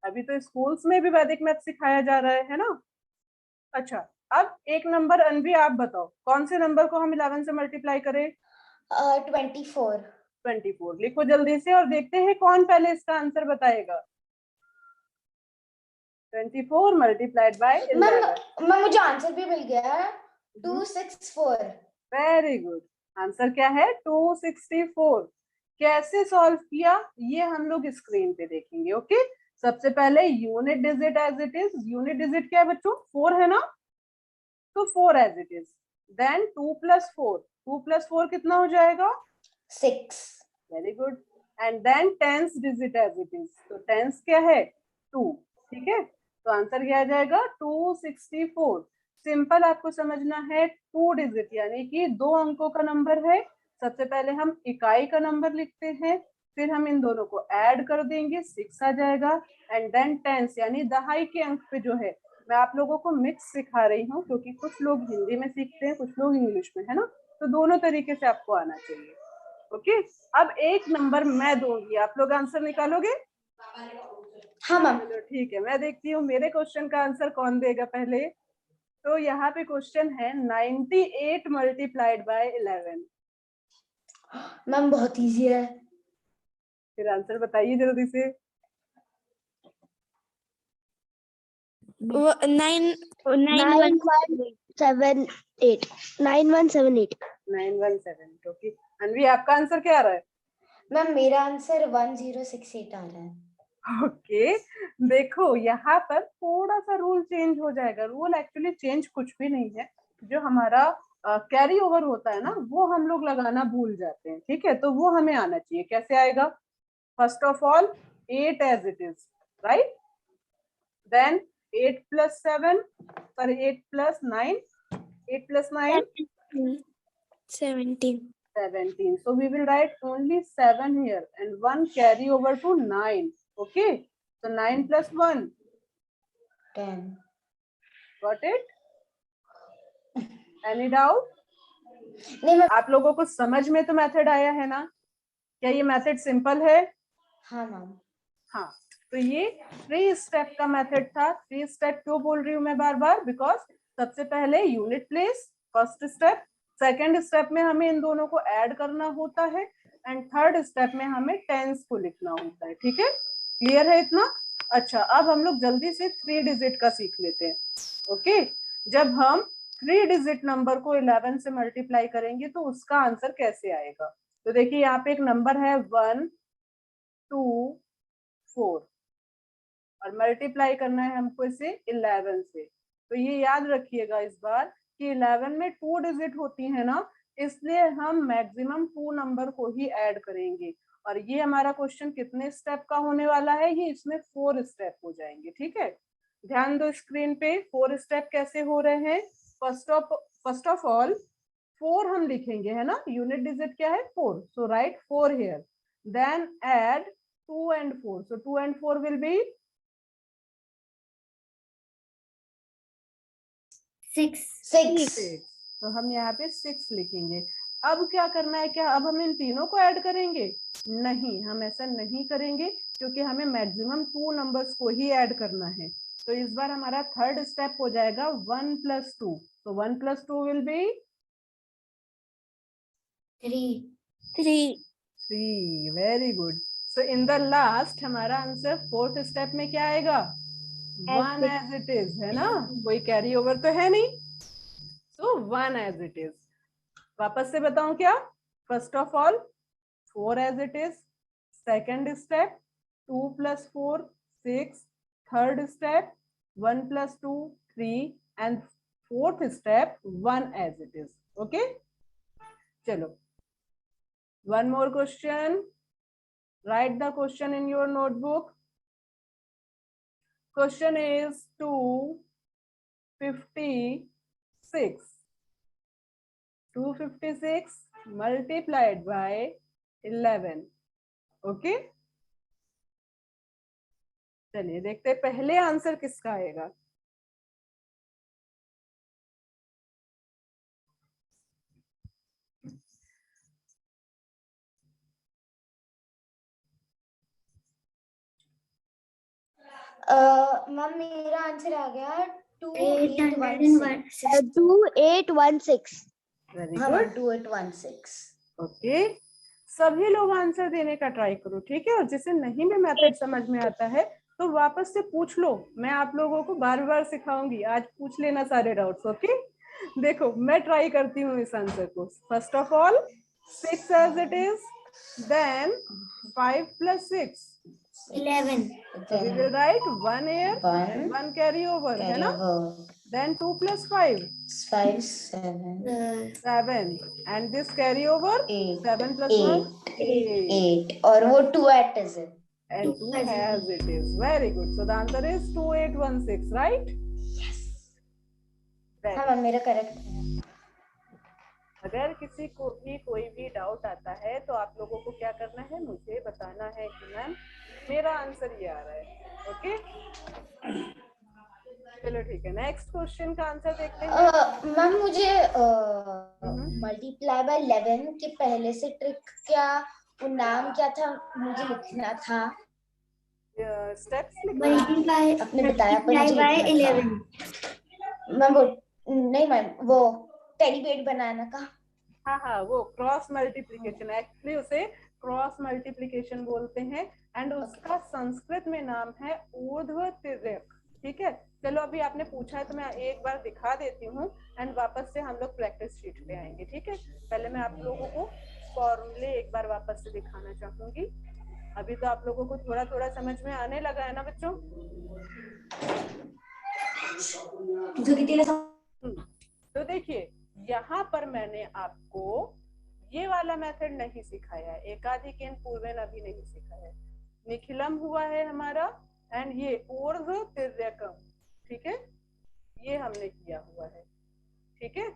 Speaker 1: अभी तो स्कूल्स में भी वैदिक मैथ सिखाया जा रहा है ना। अच्छा, अब एक नंबर अनवी आप बताओ, कौन से नंबर को हम 11 से मल्टीप्लाई करें?
Speaker 2: 24।
Speaker 1: 24 लिखो जल्दी से और देखते हैं कौन पहले इसका आंसर बताएगा। 24 मल्टीप्लाइड बाय 11।
Speaker 2: मैम मुझे आंसर भी मिल गया है, 264।
Speaker 1: वेरी गुड, आंसर क्या है? 264। कैसे सॉल्व किया ये हम लोग स्क्रीन पे देखेंगे। ओके, सबसे पहले unit digit as it is. Unit digit क्या है बच्चों? 4 है ना, तो 4 एज इट इज। देन 2 + 4, 2 + 4 कितना हो जाएगा?
Speaker 2: 6।
Speaker 1: Very good, and then tens digit as it is, तो टेंस क्या है? 2। ठीक है, तो आंसर क्या आ जाएगा? 264। सिंपल आपको समझना है, 2 डिजिट यानी कि 2 अंकों का नंबर है। सबसे पहले हम इकाई का नंबर लिखते हैं, फिर हम इन दोनों को ऐड कर देंगे, 6 आ जाएगा, एंड देन टेंस यानी दहाई के अंक पे जो है, मैं आप लोगों को मिक्स सिखा रही हूँ क्योंकि कुछ लोग हिंदी में सीखते हैं, कुछ लोग इंग्लिश में, है ना, तो दोनों तरीके से आपको आना चाहिए। ओके, अब एक नंबर मैं दूंगी, आप लोग आंसर निकालोगे?
Speaker 2: हाँ मैम।
Speaker 1: चलो ठीक है, मैं देखती हूँ मेरे क्वेश्चन का आंसर कौन देगा पहले। तो यहाँ पे क्वेश्चन है 98 मल्टीप्लाइड बाय 11।
Speaker 2: मैम बहुत इजी है।
Speaker 1: फिर आंसर बताइए जल्दी से।
Speaker 3: 9178. 9178.
Speaker 1: 917। ओके, अनवी आपका आंसर क्या आ रहा है?
Speaker 2: मैम मेरा आंसर 1068 आ रहा है।
Speaker 1: ओके, देखो यहाँ पर थोड़ा सा रूल चेंज हो जाएगा। रूल एक्चुअली चेंज कुछ भी नहीं है, जो हमारा कैरी ओवर होता है ना, वो हम लोग लगाना भूल जाते हैं। ठीक है, तो वो हमें आना चाहिए। कैसे आएगा? First of all 8 as it is, right, then 8 + 7, sorry 8 + 9, 8 + 9
Speaker 3: 17.
Speaker 1: 17. So we will write only 7 here and 1 carry over to 9. Okay. So 9 plus 1.
Speaker 2: 10.
Speaker 1: Got it? Any doubt?
Speaker 2: नहीं मैम,
Speaker 1: आप लोगों को समझ में तो मेथड आया है ना? क्या ये मेथड सिंपल है?
Speaker 2: हाँ मैम,
Speaker 1: हाँ, तो ये 3 स्टेप का मेथड था। 3 स्टेप क्यों बोल रही हूँ मैं बार बार? बिकॉज सबसे पहले unit place first step, second step में हमें इन दोनों को ऐड करना होता है एंड थर्ड स्टेप में हमें टेंस को लिखना होता है। ठीक है, क्लियर है इतना? अच्छा, अब हम लोग जल्दी से 3 डिजिट का सीख लेते हैं। ओके, जब हम 3 डिजिट नंबर को 11 से मल्टीप्लाई करेंगे तो उसका आंसर कैसे आएगा? तो देखिए यहाँ पे एक नंबर है 1 2 4 और मल्टीप्लाई करना है हमको इसे 11 से। तो ये याद रखिएगा इस बार कि 11 में 2 डिजिट होती है ना, इसलिए हम मैक्सिमम 2 नंबर को ही ऐड करेंगे। और ये हमारा क्वेश्चन कितने स्टेप का होने वाला है? ये इसमें 4 स्टेप हो जाएंगे। ठीक है, ध्यान दो स्क्रीन पे 4 स्टेप कैसे हो रहे हैं। फर्स्ट ऑफ ऑल 4 हम लिखेंगे, है ना, यूनिट डिजिट क्या है? 4। So write 4 here, then add 2 and 4. So 2 and 4 will be
Speaker 2: 6.
Speaker 1: 6। तो हम यहाँ पे 6 लिखेंगे। अब क्या करना है? क्या अब हम इन तीनों को ऐड करेंगे? नहीं, हम ऐसा नहीं करेंगे क्योंकि हमें मैक्सिमम 2 नंबर्स को ही ऐड करना है। तो इस बार हमारा थर्ड स्टेप हो जाएगा 1 + 2। तो 1 + 2 will be
Speaker 3: 3.
Speaker 1: 3। Very good. So in the last हमारा आंसर फोर्थ स्टेप में क्या आएगा? 1 as it is, है ना, कोई कैरी ओवर तो है नहीं। सो 1 as it is। वापस से बताऊं क्या? First of all 4 as it is, second step 2 + 4 6, third step 1 + 2 3 and fourth step 1 as it is। Okay, चलो one more question. Write the question in your notebook. Question is 256. 256 multiplied by 11. Okay? चलिए देखते हैं पहले answer किसका आएगा।
Speaker 2: Ma'am मेरा answer आ गया
Speaker 3: 2816.
Speaker 2: 2816।
Speaker 1: Very
Speaker 2: हाँ
Speaker 1: गुड।
Speaker 2: मैम 2816।
Speaker 1: ओके, सभी लोग आंसर देने का ट्राई करो, ठीक है। और जिसे नहीं भी मेथड समझ में आता है तो वापस से पूछ लो, मैं आप लोगों को बार बार सिखाऊंगी, आज पूछ लेना सारे डाउट्स। ओके, देखो मैं ट्राई करती हूँ इस आंसर को। First of all 6 as it is, then 5 + 6
Speaker 3: 11.
Speaker 1: so we will write 1 here, 1 carry over, है ना, then 2 + 5
Speaker 2: 5 7
Speaker 1: 7 and this carry over
Speaker 2: 8
Speaker 1: 7 + 1 8
Speaker 2: 8 और वो 2 at is it
Speaker 1: and 2 as it is। very good, so the answer is 2816, right?
Speaker 2: हाँ ma'am मेरा correct है।
Speaker 1: अगर किसी को भी कोई भी डाउट आता है तो आप लोगों को क्या करना है, मुझे बताना है कि मैम मेरा आंसर ये आ रहा है। ओके, चलो ठीक है, नेक्स्ट क्वेश्चन का आंसर देखते हैं।
Speaker 2: मैम मुझे मल्टीप्लाई बाय 11 के पहले से ट्रिक क्या, वो नाम क्या था, मुझे लिखना था।
Speaker 1: स्टेप्स
Speaker 2: आपने बताया पर मुझे लिखना था। मैम वो नहीं मैम वो टेडी बेड बनाना का।
Speaker 1: हाँ, वो क्रॉस मल्टीप्लिकेशन, एक्चुअली उसे क्रॉस मल्टीप्लिकेशन बोलते हैं एंड उसका संस्कृत में नाम है ऊर्ध्व तिर्यक। ठीक है, चलो अभी आपने पूछा है तो मैं एक बार दिखा देती हूँ एंड वापस से हम लोग प्रैक्टिस शीट पे आएंगे। ठीक है, पहले मैं आप लोगों को फॉर्मूले एक बार वापस से दिखाना चाहूंगी। अभी तो आप लोगों को थोड़ा थोड़ा समझ में आने लगा है ना बच्चों? तो देखिए यहाँ पर मैंने आपको ये वाला मेथड नहीं सिखाया है, एकाधिकेन पूर्वेन अभी नहीं सिखाया है। निखिलम हुआ है हमारा एंड ये ऊर्ध्व तिर्यकम, ठीक है, ये हमने किया हुआ है। ठीक है,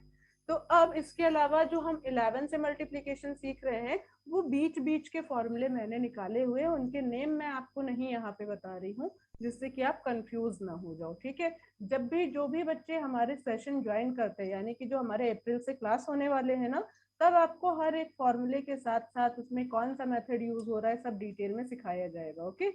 Speaker 1: तो अब इसके अलावा जो हम 11 से मल्टीप्लीकेशन सीख रहे हैं वो बीच बीच के फॉर्मूले मैंने निकाले हुए हैं, उनके नेम मैं आपको नहीं यहाँ पे बता रही हूँ जिससे कि आप कंफ्यूज ना हो जाओ, ठीक है। जब भी जो भी बच्चे हमारे सेशन ज्वाइन करते हैं, यानी कि जो हमारे अप्रैल से क्लास होने वाले हैं ना, तब आपको हर एक फॉर्मूले के साथ साथ उसमें कौन सा मेथड यूज हो रहा है सब डिटेल में सिखाया जाएगा, ओके।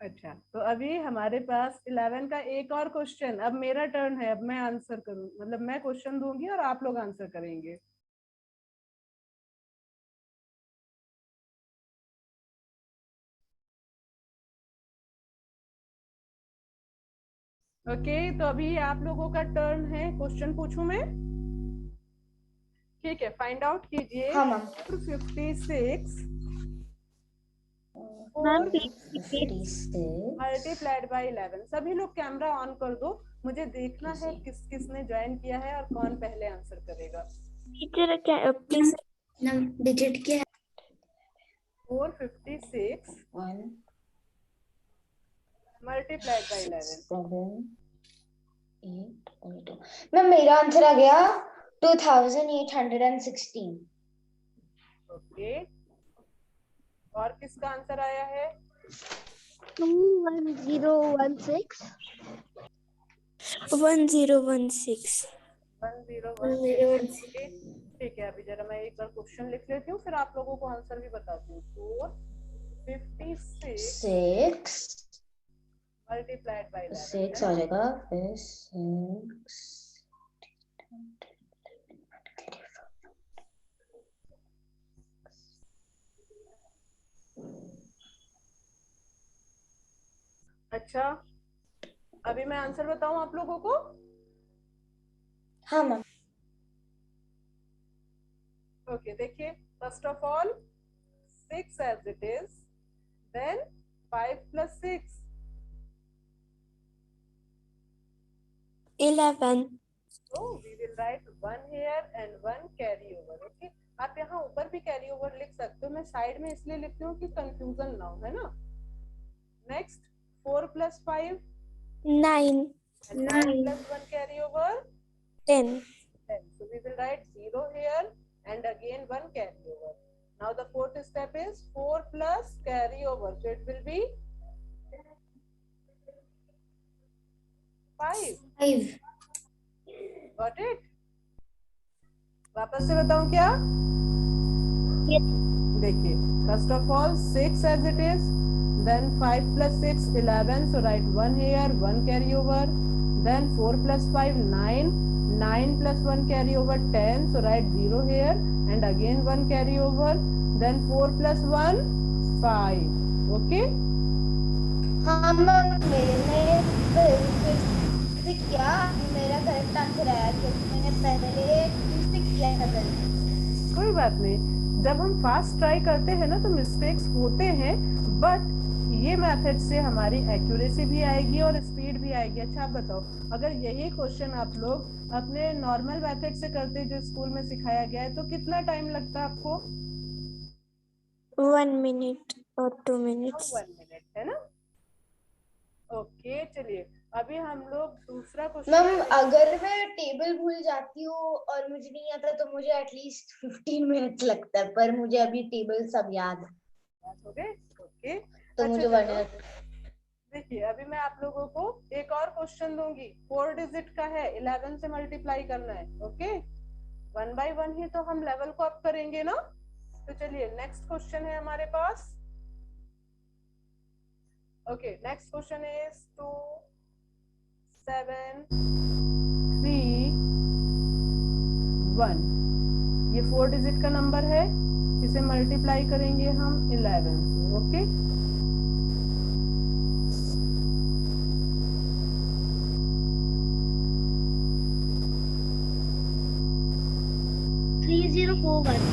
Speaker 1: अच्छा, तो अभी हमारे पास 11 का एक और क्वेश्चन, अब मेरा टर्न है, अब मैं आंसर करूँ, मतलब मैं क्वेश्चन दूंगी और आप लोग आंसर करेंगे। ओके, तो अभी आप लोगों का टर्न है, क्वेश्चन पूछूं मैं? ठीक है, फाइंड आउट कीजिए।
Speaker 2: हाँ मैम।
Speaker 1: 456 multiplied by 11। सभी लोग कैमरा ऑन कर दो, मुझे देखना है किस किसने ज्वाइन किया है और कौन पहले आंसर करेगा।
Speaker 3: टीचर क्या प्लीज डिजिट क्या है?
Speaker 1: 456 मल्टीप्लाइड बाई 11।
Speaker 2: मैम मेरा आंसर आ गया 2816।
Speaker 1: ओके, और किसका आंसर आया है?
Speaker 3: 1016 1016
Speaker 1: 1016। ठीक है, अभी जरा मैं एक बार क्वेश्चन लिख लेती हूँ, फिर आप लोगों को आंसर भी बताती हूँ। 456 मल्टीप्लाइड बाई 11
Speaker 2: 6 आ जाएगा, फिर 6।
Speaker 1: अच्छा, अभी मैं आंसर बताऊं आप लोगों को?
Speaker 2: हाँ मैम।
Speaker 1: ओके, देखिए, first of all 6 as it is, then 5 plus 6
Speaker 3: 11
Speaker 1: so we will write 1 here and 1 carry over, okay। आप यहाँ ऊपर भी कैरी ओवर लिख सकते हो, मैं साइड में इसलिए लिखती हूँ कि कंफ्यूजन ना हो, है ना। Next 4 plus 5
Speaker 3: 9
Speaker 1: and 9 plus 1 carry over
Speaker 3: 10
Speaker 1: 10, so we will write 0 here and again 1 carry over. Now the fourth step is 4 plus carry over, so it will be 5.
Speaker 3: 5
Speaker 1: Got it? वापस से बताऊं क्या? देखिए, first of all 6 as it is, then 5 plus 6 11, so write 1 here, 1 carry over, then 4 plus 5 9, 9 plus 1 carry over 10, so write 0 here and again 1 carry over, then 4 plus 1 5, okay।
Speaker 2: हाँ ma'am, मैंने फिर क्या मेरा करेक्ट आंसर आया क्योंकि मैंने पहले से किया था गलती।
Speaker 1: कोई बात नहीं, जब हम फास्ट ट्राई करते हैं ना तो मिस्टेक्स होते हैं, बट ये मेथड से हमारी एक्यूरेसी भी आएगी और स्पीड भी आएगी। अच्छा, आप बताओ, अगर यही क्वेश्चन आप लोग अपने नॉर्मल मेथड से करते जो स्कूल में सिखाया गया है तो कितना टाइम लगता आपको?
Speaker 3: 1 minute or 2 minutes
Speaker 1: 1 मिनट, है ना। ओके, चलिए अभी हम लोग दूसरा
Speaker 2: मैम
Speaker 1: क्वेश्चन।
Speaker 2: अगर मैं टेबल भूल जाती हूँ और मुझे नहीं आता तो मुझे एटलीस्ट 15 मिनट लगता है, पर मुझे अभी टेबल सब याद है
Speaker 1: हो गए, ओके।
Speaker 2: तो मुझे 1 मिनट।
Speaker 1: देखिए, अभी मैं आप लोगों को एक और क्वेश्चन दूंगी, 4 डिजिट का है, 11 से मल्टीप्लाई करना है, ओके। 1 by 1 ही तो हम लेवल को अप करेंगे ना। तो चलिए नेक्स्ट क्वेश्चन है हमारे पास। Okay, next question is 2 7 3 1। ये 4 डिजिट का नंबर है, इसे मल्टीप्लाई करेंगे हम 11 से, ओके। 3041।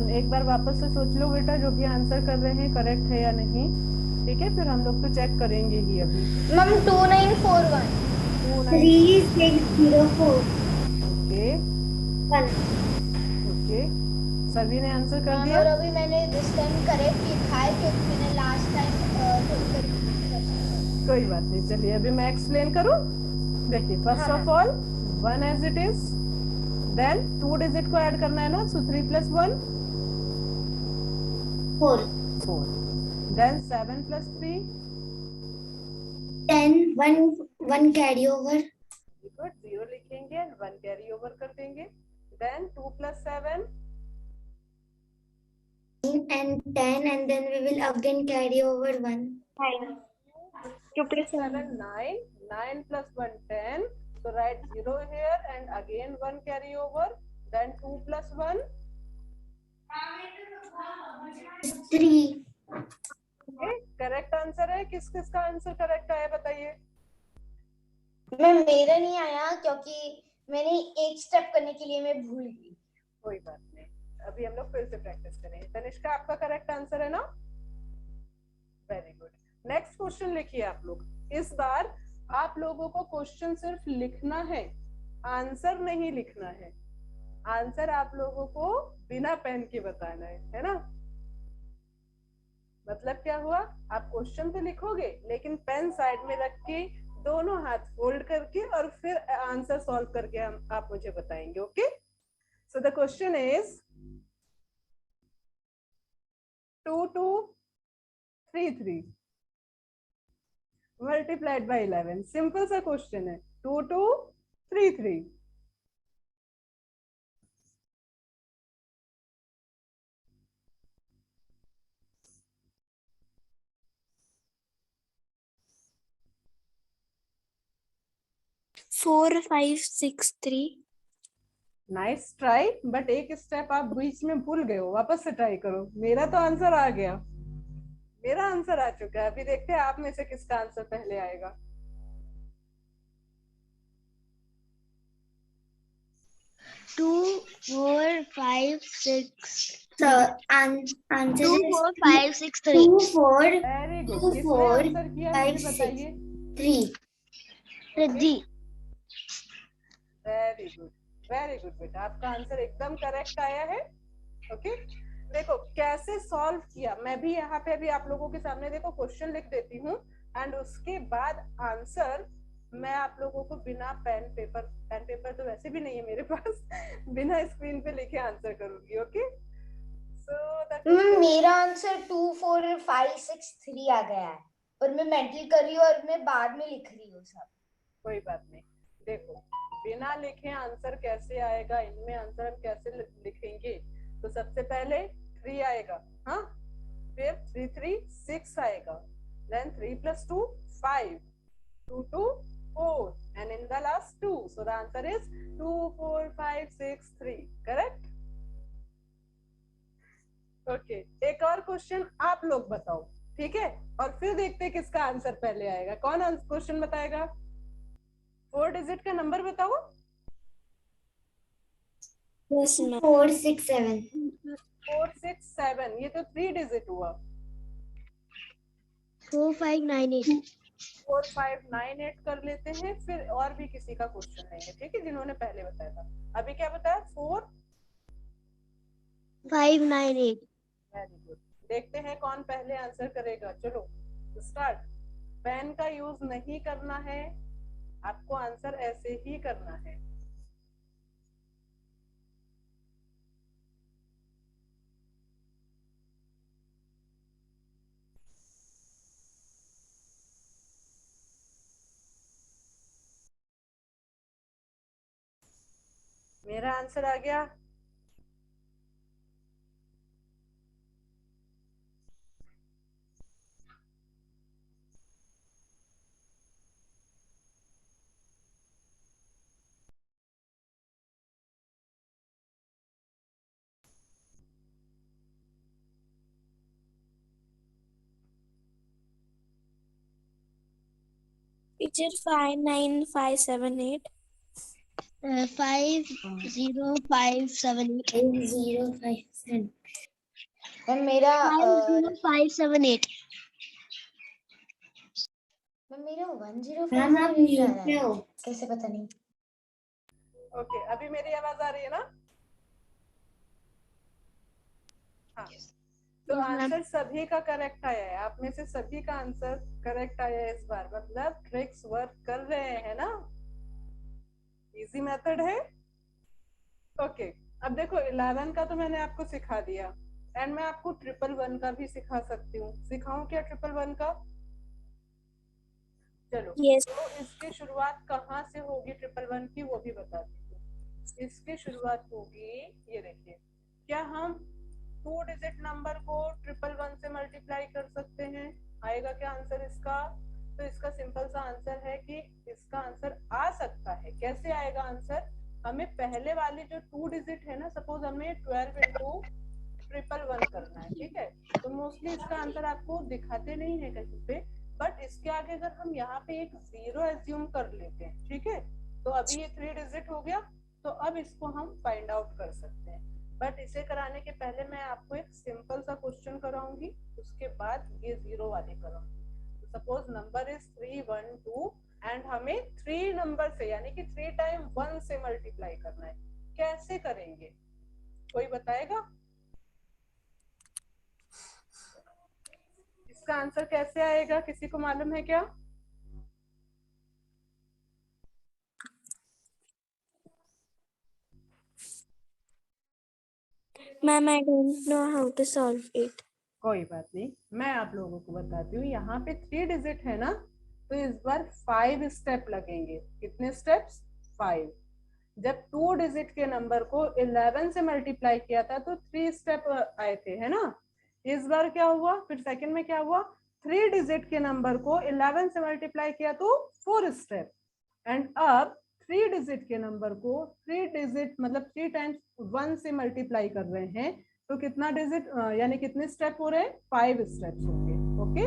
Speaker 1: एक बार वापस से सोच लो बेटा, जो भी आंसर कर रहे हैं करेक्ट है या नहीं, ठीक है, फिर हम लोग तो चेक करेंगे ही अभी।
Speaker 2: मैम 2941
Speaker 3: 3604
Speaker 1: ओके
Speaker 3: 1
Speaker 1: ओके, सभी ने आंसर कर दिया।
Speaker 2: और अभी मैंने दिस टाइम करेक्ट लिखा है क्योंकि मैंने लास्ट टाइम थोड़ी
Speaker 1: कोई बात नहीं, चलिए अभी मैं एक्सप्लेन करूं। देखिए first of all 1 as it is, then 2 digit को ऐड करना है ना, so 3 + 1
Speaker 3: 4.
Speaker 1: 4, then 7 + 3
Speaker 3: 10. 1 carry over.
Speaker 1: Good, 0 लिखेंगे एंड 1 कैरी ओवर कर देंगे, then 2 + 7
Speaker 3: And 10, and then we will again carry over 1. 9. 2 plus
Speaker 1: 7
Speaker 3: 7.
Speaker 1: 9, 9 + 1 10, so write 0 here and again 1 carry over, then 2 + 1
Speaker 3: 3.
Speaker 1: Okay. Correct answer है, किस किस का आंसर करेक्ट आया बताइए।
Speaker 2: मैं मेरा नहीं आया क्योंकि मैंने एक स्टेप करने के लिए मैं भूल गई।
Speaker 1: कोई बात नहीं, अभी हम लोग फिर से प्रैक्टिस करेंगे। तनिष्का आपका करेक्ट आंसर है ना, वेरी गुड। नेक्स्ट क्वेश्चन लिखिए आप लोग। इस बार आप लोगों को क्वेश्चन सिर्फ लिखना है, आंसर नहीं लिखना है। आंसर आप लोगों को बिना पेन के बताना है ना। मतलब क्या हुआ, आप क्वेश्चन तो लिखोगे लेकिन पेन साइड में रख के दोनों हाथ फोल्ड करके और फिर आंसर सॉल्व करके हम आप मुझे बताएंगे। Okay, so the question is 2 2 3 3 multiplied by 11। Simple सा क्वेश्चन है, 2 2 3 3।
Speaker 3: 4 5 6 3.
Speaker 1: नाइस ट्राई, बट एक स्टेप आप बीच में भूल गए हो, वापस से ट्राई करो। मेरा तो आंसर आ गया, मेरा आंसर आ चुका है। अभी देखते हैं आप में से किसका आंसर पहले आएगा।
Speaker 3: 2 4 5 6. So answer
Speaker 2: 2
Speaker 3: is
Speaker 2: 4 5 6 3.
Speaker 3: 2 4
Speaker 1: very good,
Speaker 3: 2
Speaker 1: किसने
Speaker 3: 4
Speaker 1: आंसर किया
Speaker 3: 5
Speaker 1: मुझे
Speaker 3: 6
Speaker 1: बताइए।
Speaker 3: 3.
Speaker 2: Riddhi.
Speaker 1: Very good, very good बेटा, आपका आंसर एकदम करेक्ट आया है। ओके, देखो कैसे सॉल्व किया। मैं भी यहाँ पे अभी आप लोगों के सामने देखो क्वेश्चन लिख देती हूँ एंड उसके बाद आंसर मैं आप लोगों को बिना पेन पेपर तो वैसे भी नहीं है मेरे पास बिना स्क्रीन पे लिखे आंसर करूंगी। ओके, सो
Speaker 2: मेरा आंसर 2 4 5 6 3 आ गया है और मैं मेंटल कर रही हूँ और मैं बाद में लिख रही हूँ सब।
Speaker 1: कोई बात नहीं, देखो बिना लिखे आंसर कैसे आएगा, इनमें आंसर हम कैसे लिखेंगे। तो सबसे पहले 3 आएगा, हाँ, फिर 3 3 6 आएगा, then 3 + 2 5, 2 2 4 and in the last 2, so the answer is 2 4 5 6 3, correct। Okay, एक और क्वेश्चन आप लोग बताओ, ठीक है, और फिर देखते हैं किसका आंसर पहले आएगा। कौन क्वेश्चन बताएगा, 4 डिजिट का नंबर बताओ।
Speaker 3: 4 6 7.
Speaker 1: 4 6 7, ये तो 3 डिजिट हुआ।
Speaker 3: 4 5 9 8.
Speaker 1: 4 5 9 8 कर लेते हैं, फिर और भी किसी का क्वेश्चन लेंगे, ठीक है, जिन्होंने पहले बताया था। अभी क्या बताया, 4
Speaker 3: 5 9 8.
Speaker 1: वेरी गुड, देखते हैं कौन पहले आंसर करेगा। चलो स्टार्ट। पेन का यूज नहीं करना है, आपको आंसर ऐसे ही करना है। मेरा आंसर आ गया,
Speaker 3: Teacher 5 9 5 7 8. 5 0 5 7 8. 0 5 7.
Speaker 2: मैम मेरा
Speaker 3: 5 7 8.
Speaker 2: मैम मेरा 1 0
Speaker 3: मैम
Speaker 2: 5
Speaker 3: आप
Speaker 2: 7
Speaker 3: म्यूट
Speaker 2: आ रहा
Speaker 3: पे
Speaker 2: है,
Speaker 3: हो।
Speaker 2: कैसे पता नहीं।
Speaker 1: ओके, अभी मेरी आवाज आ रही है ना। हाँ, तो आंसर सभी का करेक्ट आया है, आप में से सभी का आंसर करेक्ट आया है इस बार, मतलब ट्रिक्स वर्क कर रहे हैं ना, इजी मेथड है। ओके, अब देखो 11 का तो मैंने आपको सिखा दिया, एंड मैं आपको 111 का भी सिखा सकती हूँ। सिखाऊं क्या 111 का? चलो
Speaker 3: Yes.
Speaker 1: तो इसकी शुरुआत कहाँ से होगी 111 की, वो भी बता दीजिए। इसकी शुरुआत होगी, ये देखिए, क्या हम 2 डिजिट नंबर को 111 से मल्टीप्लाई कर सकते हैं? आएगा क्या आंसर इसका? तो इसका सिंपल सा आंसर है कि इसका आंसर आ सकता है। कैसे आएगा आंसर? हमें पहले वाली जो 2 डिजिट है ना, सपोज हमें 12 इंटू 111 करना है, ठीक है, तो मोस्टली इसका आंसर आपको दिखाते नहीं है कहीं पे, बट इसके आगे अगर हम यहाँ पे एक 0 एज्यूम कर लेते हैं, ठीक है, तो अभी ये 3 डिजिट हो गया, तो अब इसको हम फाइंड आउट कर सकते हैं। बट इसे कराने के पहले मैं आपको एक सिंपल सा क्वेश्चन कराऊंगी, उसके बाद ये 0 वाले कराऊंगी। सपोज नंबर इज 312 एंड हमें 3 नंबर से यानी कि 3 टाइम 1 से मल्टीप्लाई करना है। कैसे करेंगे, कोई बताएगा? इसका आंसर कैसे आएगा, किसी को मालूम है क्या?
Speaker 3: Ma'am, I don't know how to solve it.
Speaker 1: कोई बात नहीं, मैं आप लोगों को बताती हूँ। यहाँ पे 3 डिजिट है ना, तो इस बार 5 स्टेप लगेंगे। कितने स्टेप्स? 5। जब 2 डिजिट के नंबर को 11 से मल्टीप्लाई किया था तो 3 स्टेप आए थे, है ना। इस बार क्या हुआ, फिर सेकंड में क्या हुआ, 3 डिजिट के नंबर को 11 से मल्टीप्लाई किया तो 4 स्टेप, एंड अब 3 डिजिट के नंबर को 3 डिजिट मतलब 3 टाइम्स 1 से मल्टीप्लाई कर रहे हैं, तो कितना डिजिट यानी कितने स्टेप हो रहे हैं? 5 स्टेप्स हो गए। ओके,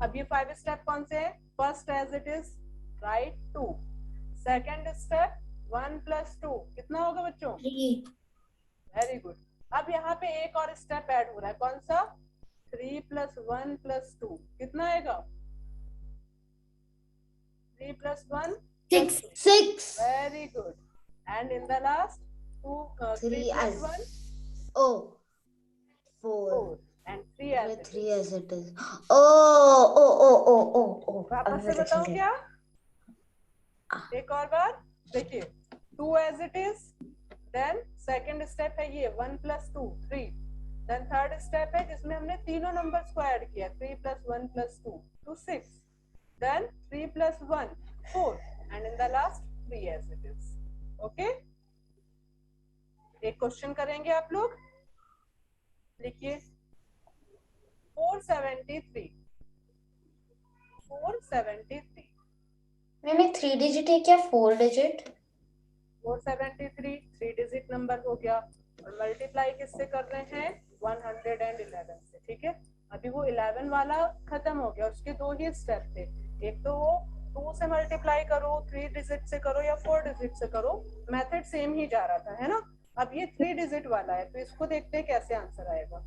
Speaker 1: अब ये 5 स्टेप कौन से हैं? First as it is right 2, second step 1 + 2 कितना होगा बच्चों?
Speaker 3: 3.
Speaker 1: Very good. अब यहाँ पे एक और स्टेप ऐड हो रहा है, कौन सा? 3 + 1 + 2 कितना आएगा? 3 + 1
Speaker 3: 6.
Speaker 2: 6.
Speaker 1: Very good. And in the last 3 + 1
Speaker 2: Oh, 4.
Speaker 1: 4 and 3 as it is.
Speaker 2: 3 as it is. Oh.
Speaker 1: वापस से बताऊं क्या? एक और बार देखिए, 2 as it is, then second step है ये 1 + 2 3, then third step है जिसमें हमने तीनों नंबर्स को ऐड किया 3 + 1 + 2 to 6, then 3 + 1 4 and in the last 3 as it is. Okay, एक क्वेश्चन करेंगे आप लोग, लिखिए 473
Speaker 2: मैंने 3 डिजिट है क्या 4 डिजिट?
Speaker 1: 473 3 डिजिट नंबर हो गया, और मल्टीप्लाई किससे कर रहे हैं? 111 से, ठीक है। अभी वो 11 वाला खत्म हो गया, उसके 2 ही स्टेप थे, एक तो वो 2 से मल्टीप्लाई करो, 3 डिजिट से करो या 4 डिजिट से करो, मेथड सेम ही जा रहा था, है ना। अब ये 3 डिजिट वाला है, तो इसको देखते हैं कैसे आंसर आएगा।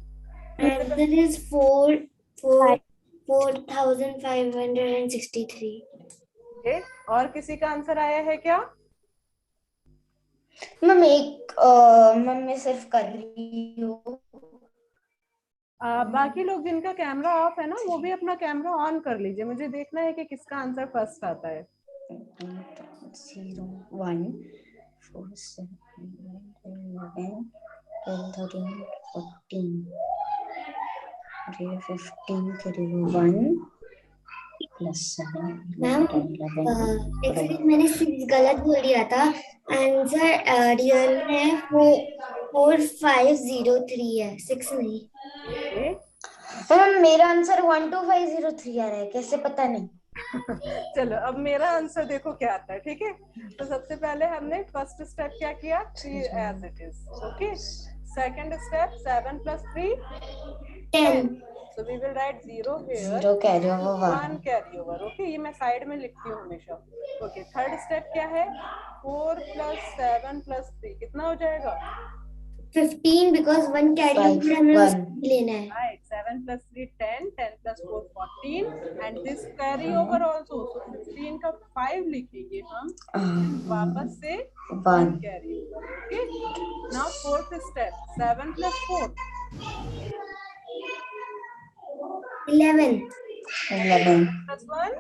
Speaker 3: Answer is 4,563.
Speaker 1: ओके, और किसी का आंसर आया है क्या?
Speaker 2: मैं सिर्फ कर रही हूँ।
Speaker 1: बाकी लोग जिनका कैमरा ऑफ है ना, वो भी अपना कैमरा ऑन कर लीजिए, मुझे देखना है कि किसका आंसर फर्स्ट आता है।
Speaker 2: 0 1 4 7 11 12 13 14 15 1 + 7
Speaker 3: मैम,
Speaker 2: 11
Speaker 3: मैंने 6 गलत बोल दिया था। आंसर रियल में 4503 है, 6 नहीं।
Speaker 2: मैम मेरा आंसर 12503 आ रहा है, कैसे पता नहीं?
Speaker 1: चलो अब मेरा आंसर देखो क्या आता है, ठीक है। तो सबसे पहले हमने फर्स्ट स्टेप क्या किया? 3 as it is. Okay, second step 7 + 3 10. So we will write 0 here.
Speaker 2: 0 carry over
Speaker 1: 1 carry over. Okay, ये मैं साइड में लिखती हूँ हमेशा। ओके, थर्ड स्टेप क्या है? 4 + 7 + 3 कितना हो जाएगा?
Speaker 3: 15 because 1 carry over हमें उसको लेना है।
Speaker 1: Right, 7 + 3 10, 10 + 4 14, and this carry over also. So 15 का 5 लिखेंगे हम, वापस से 1 carry over. Okay, now fourth step 7 + 4
Speaker 3: 11.
Speaker 2: 11.
Speaker 1: Plus 1.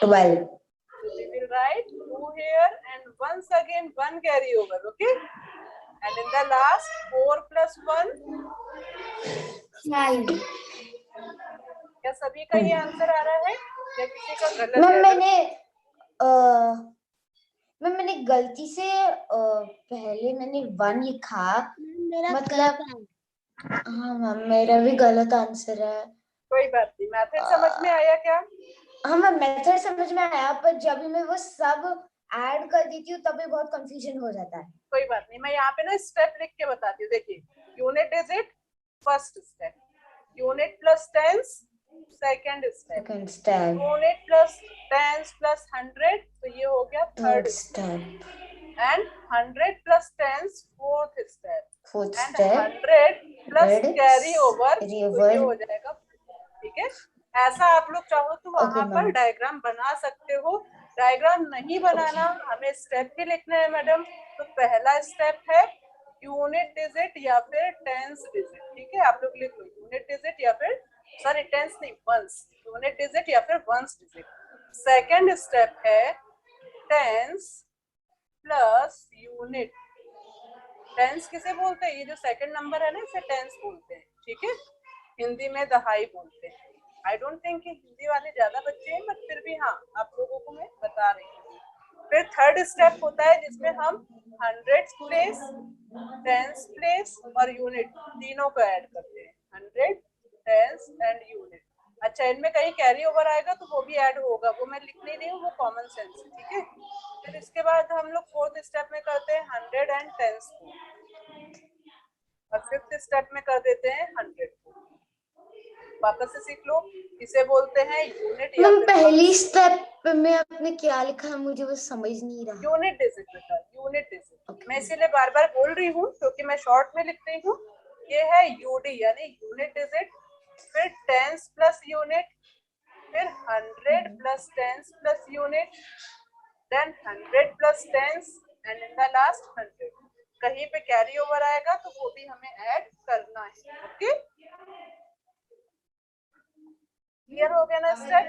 Speaker 2: 12.
Speaker 1: So we will write 2 here and once again 1 carry over. Okay. And in the last 4 plus 1.
Speaker 3: 5.
Speaker 1: क्या सभी का ये आंसर आ रहा है या किसी का गलत
Speaker 2: मैम
Speaker 1: है?
Speaker 2: मैंने गलती से पहले मैंने 1 लिखा, मतलब हाँ मैम मेरा भी गलत आंसर है।
Speaker 1: कोई बात नहीं, मेथड समझ में आया क्या?
Speaker 2: हाँ मैम मेथड समझ में आया, पर जब भी मैं वो सब ऐड कर देती हूँ तभी बहुत कंफ्यूजन हो जाता है।
Speaker 1: कोई बात नहीं, मैं यहाँ पे ना स्टेप लिख के बताती हूँ। देखिए, unit digit first step, unit plus tens second step, unit plus tens plus 100 तो ये हो गया third step, and 100 plus tense fourth step, and 100 plus carry over तो ये हो जाएगा। ठीक है, ऐसा आप लोग चाहो तो वहां पर डायग्राम बना सकते हो। डायग्राम नहीं बनाना, हमें स्टेप ही लिखना है मैडम। तो पहला स्टेप है यूनिट डिजिट या फिर टेंस डिजिट। ठीक है, आप लोग लिख लो यूनिट डिजिट या फिर सॉरी टेंस नहीं वंस, यूनिट डिजिट या फिर वंस डिजिट। सेकंड स्टेप है टेंस प्लस यूनिट। टेंस किसे बोलते हैं? ये जो सेकंड नंबर है ना इसे टेंस बोलते हैं। ठीक है, हिंदी में दहाई बोलते हैं। आई डोंट थिंक कि हिंदी वाले ज्यादा बच्चे हैं, बट फिर भी हाँ आप लोगों को मैं बता रही हूँ। फिर थर्ड स्टेप होता है जिसमें हम 100 प्लेस, टेंस प्लेस और यूनिट तीनों को ऐड करते हैं। 100, टेंस एंड यूनिट। अच्छा, इनमें कहीं कैरी ओवर आएगा तो वो भी ऐड होगा, वो मैं लिख नहीं रही हूँ, वो कॉमन सेंस है। ठीक है, फिर इसके बाद हम लोग फोर्थ स्टेप में करते हैं 100 एंड टेंस को, और फिफ्थ स्टेप में कर देते हैं 100 को। वापस से सीख लो, इसे बोलते हैं यूनिट या फिर
Speaker 2: पहली स्टेप में आपने क्या लिखा है मुझे वो समझ नहीं रहा।
Speaker 1: यूनिट डिजिट बेटा, यूनिट डिजिट। मैं इसीलिए बार बार बोल रही हूँ क्योंकि मैं शॉर्ट में लिख रही हूँ। ये है यूडी यानी यूनिट डिजिट, फिर टेंस प्लस यूनिट, फिर 100 plus tens plus unit, then 100 plus tens and in the last 100। कहीं पे कैरी ओवर आएगा तो वो भी हमें ऐड करना है। ओके, क्लियर हो गया ना स्टेप?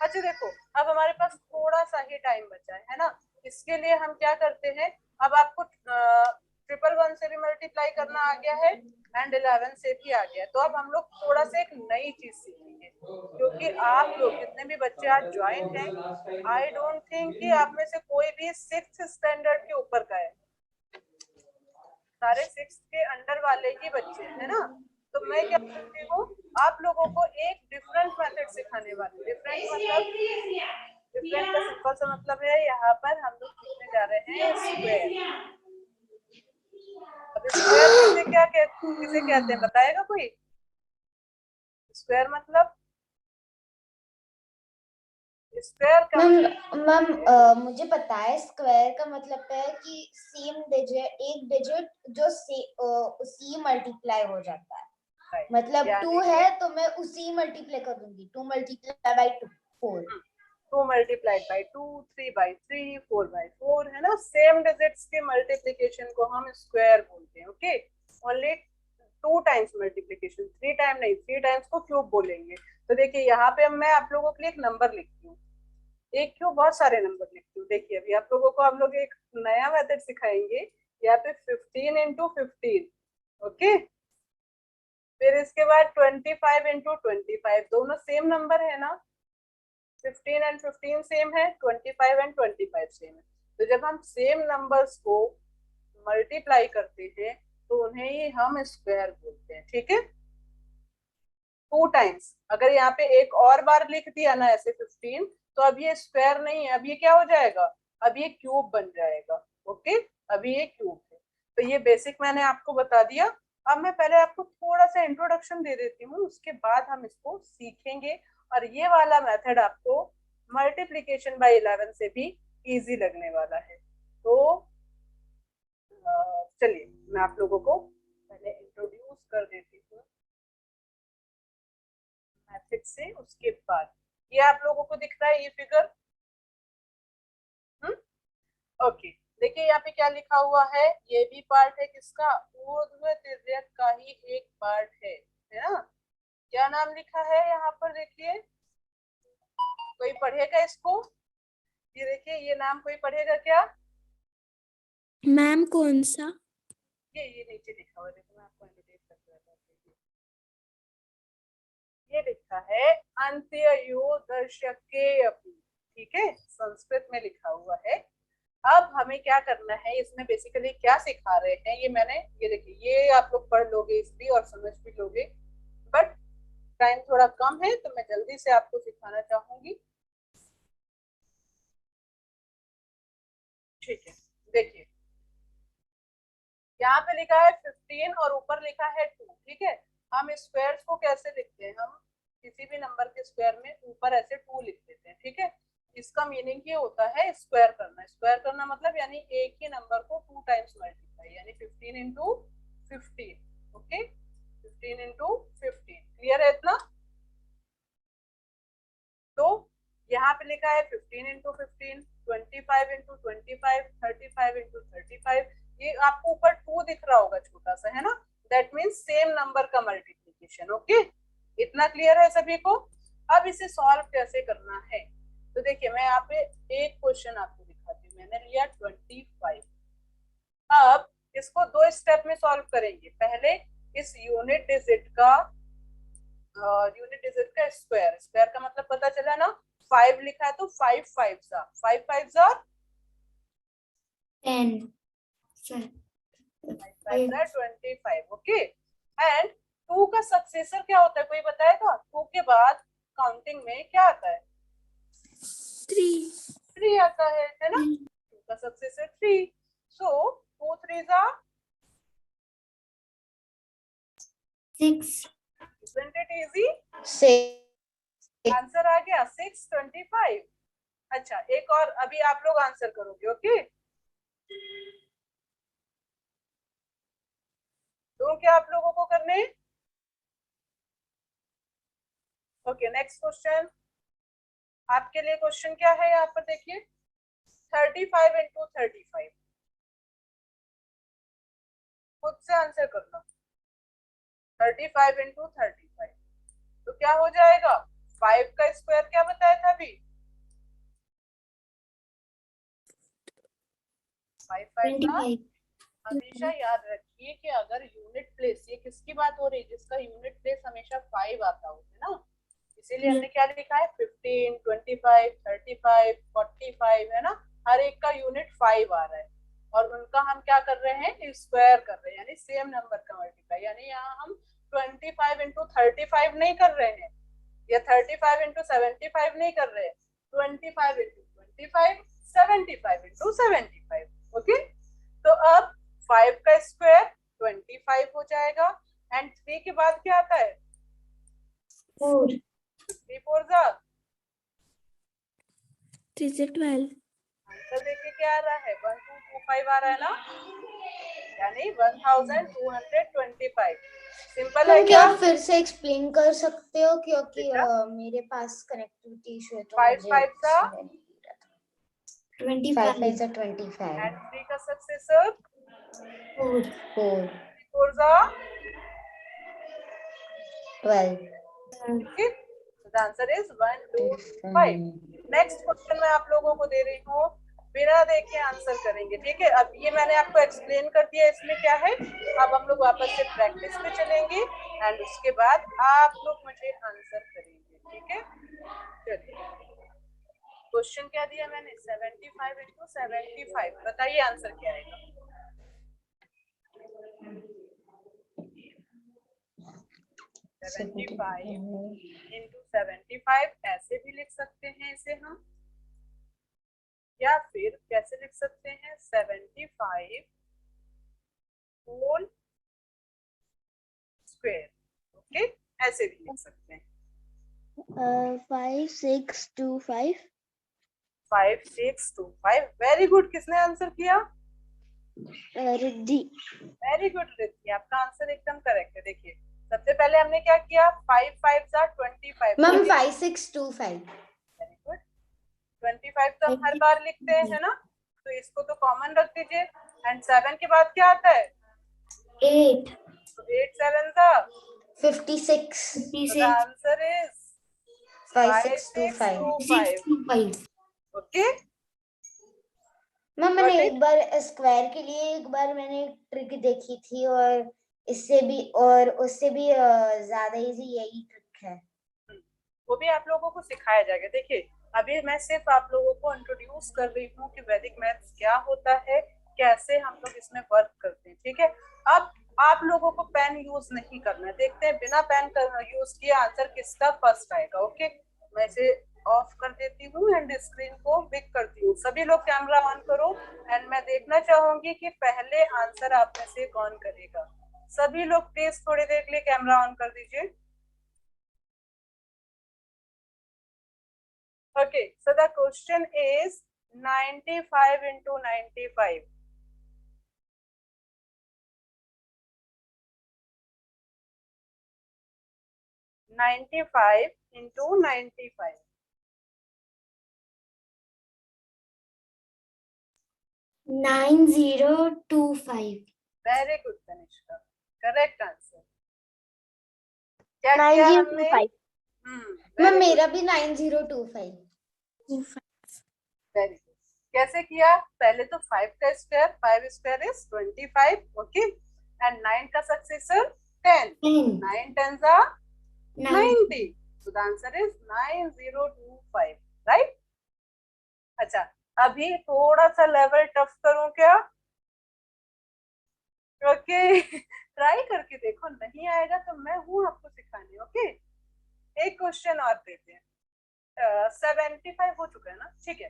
Speaker 1: अच्छा देखो, अब हमारे पास थोड़ा सा ही टाइम बचा है ना, इसके लिए हम क्या करते हैं, अब आपको 111 से भी मल्टीप्लाई करना आ गया है एंड 11 से भी आ गया है। तो अब हम लोग थोड़ा सा एक नई चीज सीखेंगे, क्योंकि आप लोग जितने भी बच्चे आज ज्वाइन हैं, आई डोंट थिंक कि आप में से कोई भी 6th स्टैंडर्ड के ऊपर का है। सारे 6th के अंडर वाले ही बच्चे हैं ना। तो मैं क्या करती हूँ, आप लोगों को एक डिफरेंट मेथड सिखाने वाली। डिफरेंट मतलब, डिफरेंट का सिंपल सा मतलब है यहाँ पर हम लोग सीखने जा रहे हैं स्क्वायर। अब स्क्वायर किसे कहते हैं बताएगा कोई? स्क्वायर मतलब, स्क्वायर का
Speaker 2: मैम मुझे पता है स्क्वायर का मतलब है कि सेम डिजिट, एक डिजिट जो उसी मल्टीप्लाई हो जाता है। मतलब 2 है तो मैं उसी मल्टीप्लाई कर दूंगी, 2 multiply by 2 4,
Speaker 1: 2 multiplied by 2 3 by 3 4 by 4 है ना। सेम डिजिट्स के मल्टीप्लिकेशन को हम स्क्वायर बोलते हैं। Okay, only 2 times multiplication, 3 time नहीं, 3 टाइम्स को क्यूब बोलेंगे। तो देखिए यहाँ पे मैं आप लोगों के लिए एक नंबर लिखती हूँ, एक क्यों बहुत सारे नंबर लिखती हूँ। देखिए अभी आप लोगों को हम लोग एक नया मेथड सिखाएंगे, यहाँ पे 15 इंटू 15। ओके, फिर इसके बाद 25 इंटू 25, दोनों सेम नंबर है ना, 15 एंड 15 सेम है, 25 एंड 25 सेम है। तो जब हम सेम नंबर्स को मल्टीप्लाई करते हैं तो उन्हें ही हम स्क्वायर बोलते हैं। ठीक है, 2 टाइम्स। अगर यहाँ पे एक और बार लिख दिया ना ऐसे 15, तो अब ये स्क्वायर नहीं है, अब ये क्या हो जाएगा, अब ये क्यूब बन जाएगा। ओके, अभी ये क्यूब है। तो ये बेसिक मैंने आपको बता दिया। अब मैं पहले आपको थोड़ा सा इंट्रोडक्शन दे देती हूँ, उसके बाद हम इसको सीखेंगे। और ये वाला मेथड आपको मल्टीप्लीकेशन बाय 11 से भी इजी लगने वाला है। तो चलिए मैं आप लोगों को पहले इंट्रोड्यूस कर देती हूँ मैथड से। उसके बाद ये आप लोगों को दिख रहा है ये फिगर? ओके, देखिए यहाँ पे क्या लिखा हुआ है, ये भी पार्ट है किसका, ऊर्ध्व तिर्यक का ही एक पार्ट है ना। क्या नाम लिखा है यहाँ पर, देखिए कोई पढ़ेगा इसको, ये देखिए ये नाम कोई पढ़ेगा क्या?
Speaker 3: मैम कौन सा?
Speaker 1: ये नीचे लिखा हुआ है, देखो मैं आपको इंडिकेट कर रहा था, ये लिखा है अंत्योदर्शके अपि, ठीक है, संस्कृत में लिखा हुआ है। अब हमें क्या करना है, इसमें बेसिकली क्या सिखा रहे हैं, ये मैंने, ये देखिए ये आप लोग पढ़ लोगे इसलिए और समझ भी लोगे, बट टाइम थोड़ा कम है तो मैं जल्दी से आपको सिखाना चाहूंगी। ठीक है, देखिए यहाँ पे लिखा है 15 और ऊपर लिखा है 2, ठीक है। हम स्क्वायर्स को कैसे लिखते हैं, हम किसी भी नंबर के स्क्वायर में ऊपर ऐसे 2 लिख देते हैं, ठीक है। इसका मीनिंग ये होता है स्क्वायर करना, स्क्वायर करना मतलब यानी एक ही नंबर को 2 टाइम्स मल्टीप्लाई, यानी 15 इंटू 15, ओके, 15 इंटू 15, क्लियर है इतना। तो यहाँ पे लिखा है 15 इंटू 15, 25 इंटू 25, 35 इंटू 35, ये आपको ऊपर 2 दिख रहा होगा छोटा सा, है ना, दैट मीन्स सेम नंबर का मल्टीप्लीकेशन, ओके, इतना क्लियर है सभी को। अब इसे सॉल्व कैसे करना है, तो देखिए मैं यहाँ पे एक क्वेश्चन आपको दिखाती हूँ, मैंने लिया 25। अब इसको 2 स्टेप में सॉल्व करेंगे, पहले इस यूनिट डिजिट का स्क्वायर, स्क्वायर का मतलब पता चला ना, 5 लिखा है तो 5 5 जा 5 5 जा
Speaker 3: 10
Speaker 1: 5 जा 25, ओके। एंड 2 का सक्सेसर क्या होता है, कोई बताएगा? 2 के बाद काउंटिंग में क्या आता है? 3 आता है ना, 2 का सक्सेसर 3, सो 2 3 जा
Speaker 3: 6
Speaker 1: isn't it easy?
Speaker 2: 6
Speaker 1: आंसर आ गया 625। अच्छा एक और अभी आप लोग आंसर करोगे, ओके, तो क्या आप लोगों को करने, ओके। नेक्स्ट क्वेश्चन आपके लिए, क्वेश्चन क्या है यहाँ पर देखिए, 35 इंटू 35, खुद से आंसर करना, 35 इंटू 35, तो क्या हो जाएगा, 5 का स्क्वायर क्या बताया था अभी, 5 5 का।
Speaker 3: 25
Speaker 1: हमेशा याद रखिए कि अगर यूनिट प्लेस, ये किसकी बात हो रही है, जिसका यूनिट प्लेस हमेशा 5 आता हो, है ना, इसीलिए हमने क्या लिखा है, 15 25 35 45, है ना, हर एक का यूनिट 5 आ रहा है और उनका हम क्या कर रहे हैं, स्क्वायर कर रहे हैं, यानी सेम नंबर का मल्टीप्लाई, यानी यहाँ हम 25 इंटू 35 नहीं कर रहे हैं या 35 इंटू 75 नहीं कर रहे हैं, 25 इंटू 25 75 इंटू 75, ओके। तो अब 5 का स्क्वायर 25 हो जाएगा एंड 3 के बाद क्या आता है,
Speaker 3: 4
Speaker 1: 3 4 जा
Speaker 3: 3 से 12
Speaker 1: आंसर देखिए क्या आ रहा है, 1225 आ रहा है ना, यानी 1225। सिंपल है
Speaker 2: तुम
Speaker 1: क्या?
Speaker 2: क्या फिर से एक्सप्लेन कर सकते हो, क्योंकि मेरे पास कनेक्टिविटी इशू है तो
Speaker 1: 5 5 जा
Speaker 2: 25
Speaker 1: एंड 3 का सक्सेसर
Speaker 2: 4
Speaker 1: 4 जा
Speaker 2: 12
Speaker 1: okay, so the answer is 1225। Next question मैं आप लोगों को दे रही हूँ, बिना देखे आंसर करेंगे, ठीक है। अब ये मैंने आपको एक्सप्लेन कर दिया, इसमें क्या है, अब हम लोग वापस से प्रैक्टिस पे चलेंगे एंड उसके बाद आप लोग मुझे आंसर करेंगे, ठीक है। चलिए क्वेश्चन क्या दिया मैंने, 75 इंटू 75, बताइए आंसर क्या आएगा, 75 इंटू 75, ऐसे भी लिख सकते हैं इसे हम, या फिर कैसे लिख सकते हैं, 75 होल स्क्वायर, ओके, ऐसे भी लिख सकते हैं।
Speaker 3: 5625
Speaker 1: 5625, वेरी गुड, किसने आंसर किया,
Speaker 3: रिद्धि
Speaker 1: वेरी गुड रिद्धि, आपका आंसर एकदम करेक्ट है। देखिए सबसे पहले हमने क्या किया, 5 5 जा 25,
Speaker 2: मैम 5625
Speaker 1: वेरी गुड, 25 तो हम हर बार लिखते हैं, है ना, तो तो इसको तो कॉमन रख दीजिए, एंड 7 के बाद क्या आता है?
Speaker 3: 8.
Speaker 1: तो 8 7 का
Speaker 2: 56.
Speaker 1: So the answer is
Speaker 2: 5625.
Speaker 3: 5625.
Speaker 1: Okay.
Speaker 2: Ma'am मैंने एक बार स्क्वायर के लिए एक बार मैंने एक ट्रिक देखी थी और इससे भी और उससे भी ज्यादा इजी यही ट्रिक है।
Speaker 1: वो भी आप लोगों को सिखाया जाएगा। देखिए अभी मैं सिर्फ आप लोगों को इंट्रोड्यूस कर रही हूँ कि वैदिक मैथ्स क्या होता है, कैसे हम लोग इसमें वर्क करते हैं, ठीक है। अब आप लोगों को पेन यूज नहीं करना है। देखते हैं बिना पेन यूज किए आंसर किसका फर्स्ट आएगा। ओके, मैं इसे ऑफ कर देती हूँ एंड स्क्रीन को बिग करती हूँ। सभी लोग कैमरा ऑन करो एंड मैं देखना चाहूंगी कि पहले आंसर आप में से कौन करेगा। सभी लोग प्लीज थोड़ी देर के लिए कैमरा ऑन कर दीजिए। Okay, so the question is 95 into 95. 95 into 95.
Speaker 3: 9025.
Speaker 1: Very good, Tanishka. Correct answer. क्या किया हमने?
Speaker 3: 9025.
Speaker 2: मैम मेरा भी 9025.
Speaker 1: Very good. कैसे किया? पहले तो 5 का square, 5 square is 25, okay, and 9 का successor 10. 9 10s are 90. So the answer is 9025, right? अच्छा, अभी थोड़ा सा लेवल टफ करूं क्या? ओके, ट्राई करके देखो, नहीं आएगा तो मैं हूं आपको सिखाने। ओके, एक क्वेश्चन और देते हैं। 75 हो चुका है ना, ठीक है।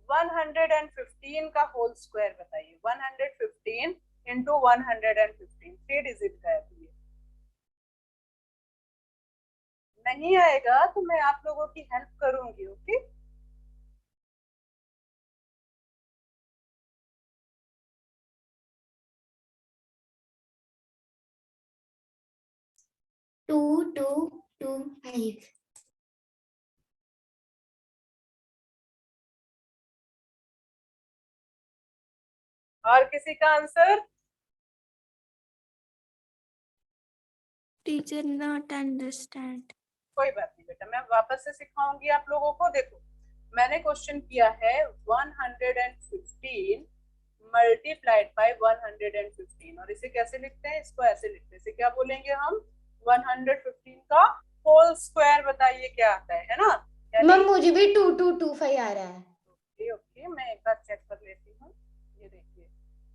Speaker 1: 115 का होल स्क्वायर बताइए। 115 इंटू 115 3 डिजिट का है। नहीं आएगा तो मैं आप लोगों की हेल्प करूंगी। Okay,
Speaker 3: Two, 5.
Speaker 1: और किसी का आंसर?
Speaker 3: Teacher not understand.
Speaker 1: कोई बात नहीं बेटा, मैं वापस से सिखाऊंगी आप लोगों को। देखो मैंने क्वेश्चन किया है 115 मल्टीप्लाइड बाय 115, और इसे कैसे लिखते हैं? इसको ऐसे लिखते हैं। इसे क्या बोलेंगे हम? 115 का होल स्क्वायर बताइए क्या आता है ना?
Speaker 2: मैम मुझे भी 2225 आ रहा है।
Speaker 1: ओके ओके, मैं एक बार चेक कर लेती हूँ। ये देखिए,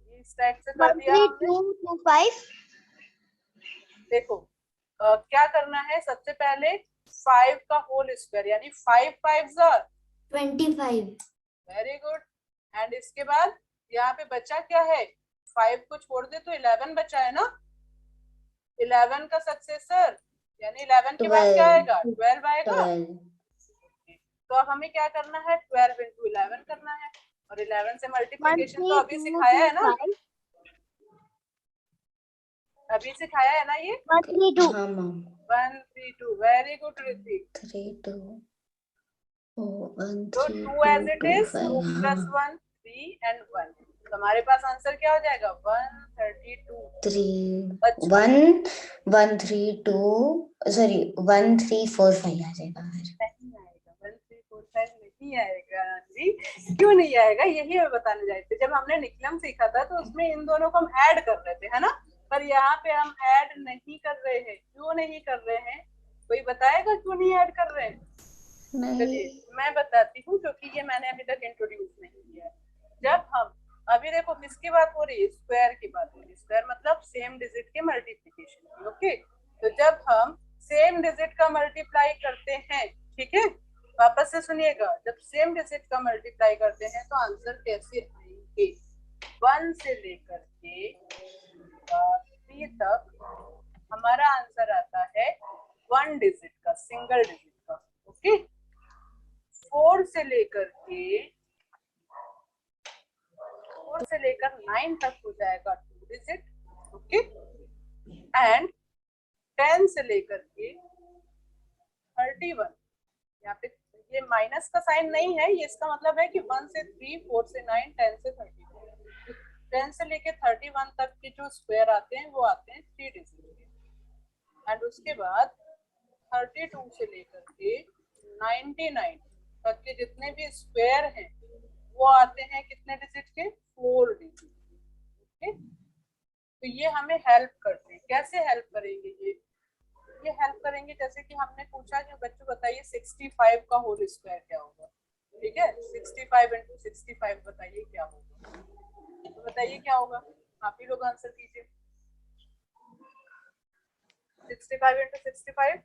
Speaker 1: ये इस टाइप से कर दिया हमने।
Speaker 2: 1225.
Speaker 1: देखो क्या करना है, सबसे पहले 5 का होल स्क्वायर यानी 5 5s are
Speaker 3: 25.
Speaker 1: Very good, and इसके बाद यहाँ पे बचा क्या है? 5 को छोड़ दे तो 11 बचा है ना। 11 का सक्सेसर यानी 11 के बाद क्या आएगा? 12 आएगा। तो अब हमें क्या करना है? 12 इंटू 11 करना है, और 11 से मल्टीप्लिकेशन तो अभी सिखाया है ना। अभी सिखाया है ना ये।
Speaker 3: 132.
Speaker 1: 132, वेरी गुड ऋतिक।
Speaker 2: 32.
Speaker 1: तो 2 as it is, 2 plus 1 3 and 1, तो हमारे पास आंसर क्या हो जाएगा? 132।
Speaker 2: 1345 आ जाएगा।
Speaker 1: नहीं आएगा, 1345 नहीं आएगा जी। क्यों नहीं आएगा? यही मैं बताने जा रही थी। जब हमने निकलम सीखा था तो उसमें इन दोनों को हम ऐड कर रहे थे, है ना, पर यहाँ पे हम ऐड नहीं कर रहे हैं। क्यों नहीं कर रहे हैं? कोई बताएगा क्यों नहीं ऐड कर रहे हैं? चलिए मैं बताती हूँ, क्योंकि ये मैंने अभी तक इंट्रोड्यूस नहीं किया है। जब हम अभी देखो किसकी बात हो रही है? स्क्वायर की बात हो रही है। स्क्वायर मतलब सेम डिजिट के मल्टीप्लिकेशन की। ओके, तो जब हम सेम डिजिट का मल्टीप्लाई करते हैं, ठीक है, वापस से सुनिएगा, जब सेम डिजिट का मल्टीप्लाई करते हैं तो आंसर कैसे आएंगे? 1 से लेकर के 3 तक हमारा आंसर आता है 1 डिजिट का, सिंगल डिजिट का। ओके, 4 से लेकर 9 तक हो जाएगा 2 डिजिट। ओके, एंड 10 से लेकर के 31, यहाँ पे ये माइनस का साइन नहीं है, ये इसका मतलब है कि 1 से 3, 4 से 9, 10 से 32। 10 से लेके 31 तक के जो स्क्वायर आते हैं वो आते हैं 3 डिजिट के, एंड उसके बाद 32 से लेकर के 99 तक के जितने भी स्क्वायर हैं वो आते हैं कितने डिजिट के, 4 डिजिट। ओके, तो ये हमें हेल्प करते हैं। कैसे हेल्प करेंगे ये हेल्प करेंगे जैसे कि हमने पूछा कि बच्चों बताइए 65 का होल स्क्वायर क्या होगा। ठीक है, 65 इंटू 65 बताइए क्या होगा, तो बताइए क्या होगा, आप ही लोग आंसर कीजिए। 65 इंटू 65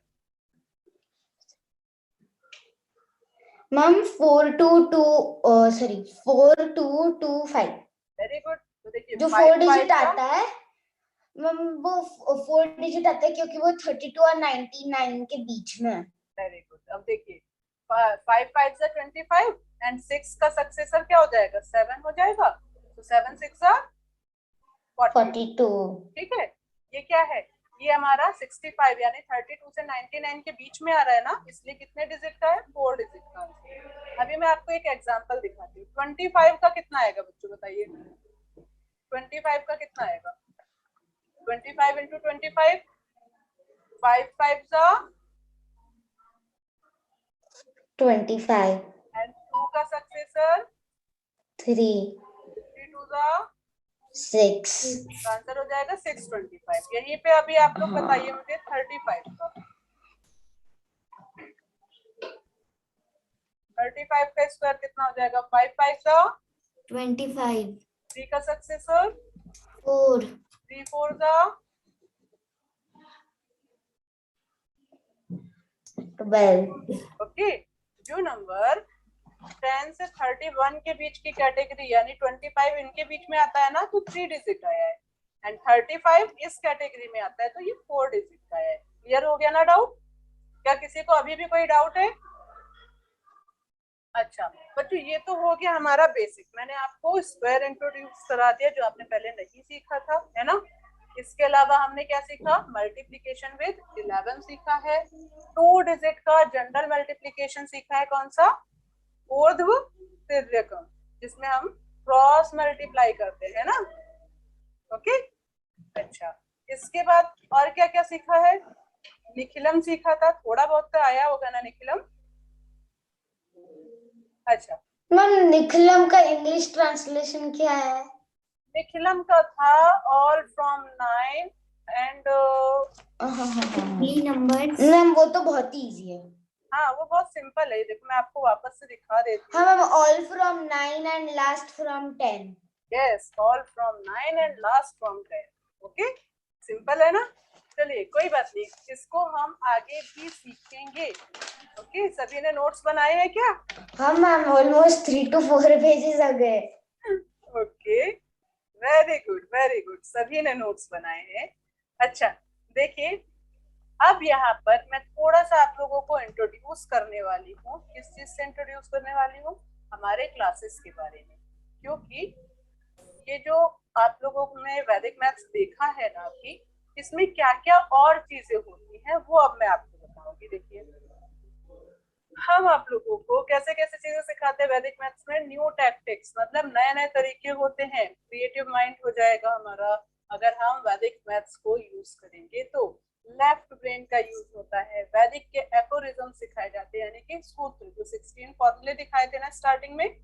Speaker 2: मैम 4225।
Speaker 1: Very good. तो देखिए
Speaker 2: जो
Speaker 1: 5
Speaker 2: 4 डिजिट
Speaker 1: 5
Speaker 2: आता है मैम, वो 4 डिजिट आता है क्योंकि वो 32 और 99 के बीच में है।
Speaker 1: Very good. अब देखिए 5 5 से 25 एंड 6 का सक्सेसर क्या हो जाएगा, 7 हो जाएगा, तो 7 6 42।
Speaker 2: 42।
Speaker 1: ठीक है, ये क्या है, ये हमारा 65 यानी 32 से 99 के बीच में आ रहा है ना, इसलिए कितने डिजिट का है, 4 डिजिट का आंसर। अभी मैं आपको एक एग्जांपल दिखाती हूँ। 25 का कितना आएगा बच्चों बताइए, 25 का कितना आएगा, 25 इंटू 25, 5 5
Speaker 2: 25।
Speaker 1: एंड 2 का सक्सेसर
Speaker 2: 3
Speaker 1: 3 2
Speaker 2: 6।
Speaker 1: आंसर हो जाएगा 625। यहीं पे अभी आप लोग बताइए मुझे 35 का, 35 का स्क्वायर कितना हो जाएगा, 5 5
Speaker 2: 25।
Speaker 1: 3 का सक्सेसर
Speaker 2: 4
Speaker 1: 3 4
Speaker 2: 12।
Speaker 1: ओके। जो नंबर 10 से 31 के बीच की कैटेगरी यानी 25 इनके बीच में आता है ना, तो 3 डिजिट आया है, एंड 35 इस कैटेगरी में आता है तो ये 4 डिजिट का है। क्लियर हो गया ना डाउट, क्या किसी को अभी भी कोई डाउट है? अच्छा बच्चों, ये तो हो गया हमारा बेसिक, मैंने आपको स्क्वायर इंट्रोड्यूस करा दिया जो आपने पहले नहीं सीखा था, है ना। इसके अलावा हमने क्या सीखा, मल्टीप्लिकेशन विद 11 सीखा है, 2 डिजिट का जनरल मल्टीप्लिकेशन सीखा है, कौन सा, ऊर्ध्व तिर्यकम, जिसमें हम क्रॉस मल्टीप्लाई करते हैं ना। ओके, अच्छा इसके बाद और क्या क्या सीखा है, निखिलम सीखा था, थोड़ा बहुत तो आया होगा ना निखिलम। अच्छा,
Speaker 2: मैम निखिलम का इंग्लिश ट्रांसलेशन क्या है?
Speaker 1: निखिलम का था all from 9 and
Speaker 2: numbers. Ma'am वो तो बहुत इजी है।
Speaker 1: हाँ वो बहुत सिंपल है, देखो मैं आपको वापस से दिखा देती
Speaker 2: हाँ
Speaker 1: हूँ।
Speaker 2: Ma'am, all from 9 and last from 10।
Speaker 1: Yes, all from 9 and last from 10। Okay, simple है ना। चलिए कोई बात नहीं, इसको हम आगे भी सीखेंगे। ओके, सभी ने नोट्स बनाए हैं क्या?
Speaker 2: हाँ मैम, ऑलमोस्ट 3 to 4 पेजेस आ गए।
Speaker 1: Okay, very good very good, सभी ने नोट्स बनाए हैं। अच्छा देखिए, अब यहाँ पर मैं थोड़ा सा आप लोगों को इंट्रोड्यूस करने वाली हूँ। किस चीज से इंट्रोड्यूस करने वाली हूँ, हमारे क्लासेस के बारे में, क्योंकि ये जो आप लोगों ने वैदिक मैथ्स देखा है ना अभी, इसमें क्या क्या और चीजें होती हैं वो अब मैं आपको बताऊंगी। देखिए हम आप लोगों को कैसे कैसे चीजें सिखाते हैं वैदिक मैथ्स में, न्यू टैक्टिक्स, मतलब नए नए तरीके होते हैं, क्रिएटिव माइंड हो जाएगा हमारा अगर हम वैदिक मैथ्स को यूज करेंगे तो। लेफ्ट ब्रेन का यूज होता है, वैदिक के एफोरिज्म सिखाए जाते हैं यानी कि सूत्र, जो 16 फॉर्मूले दिखाए थे ना स्टार्टिंग में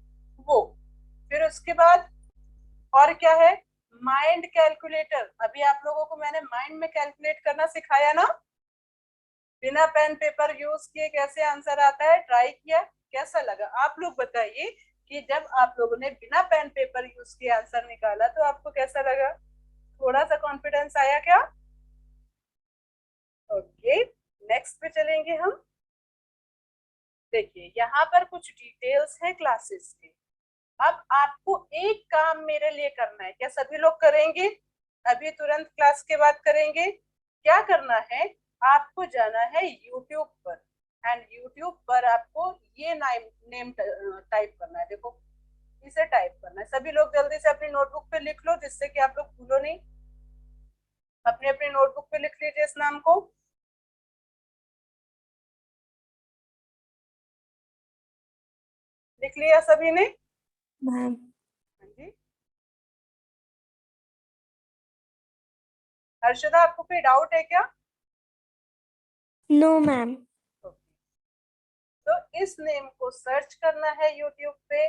Speaker 1: वो। फिर उसके बाद और क्या है, माइंड कैलकुलेटर, अभी आप लोगों को मैंने माइंड में कैलकुलेट करना सिखाया ना, बिना पेन पेपर यूज किए कैसे आंसर आता है, ट्राई किया, कैसा लगा आप लोग बताइए कि जब आप लोगों ने बिना पेन पेपर यूज किए आंसर निकाला तो आपको कैसा लगा, थोड़ा सा कॉन्फिडेंस आया क्या? ओके, नेक्स्ट पे चलेंगे हम। देखिए यहाँ पर कुछ डिटेल्स है क्लासेस के। अब आपको एक काम मेरे लिए करना है, क्या सभी लोग करेंगे? अभी तुरंत क्लास के बाद करेंगे। क्या करना है, आपको जाना है यूट्यूब पर, एंड यूट्यूब पर आपको ये नेम टाइप करना है, देखो इसे टाइप करना है। सभी लोग जल्दी से अपनी नोटबुक पे लिख लो जिससे कि आप लोग भूलो नहीं, अपने अपने नोटबुक पे लिख लीजिए इस नाम को। लिख लिया सभी ने?
Speaker 3: मैम।
Speaker 1: हाँ जी, हर्षदा आपको कोई डाउट है क्या?
Speaker 3: No ma'am.
Speaker 1: तो इस नेम को सर्च करना है यूट्यूब पे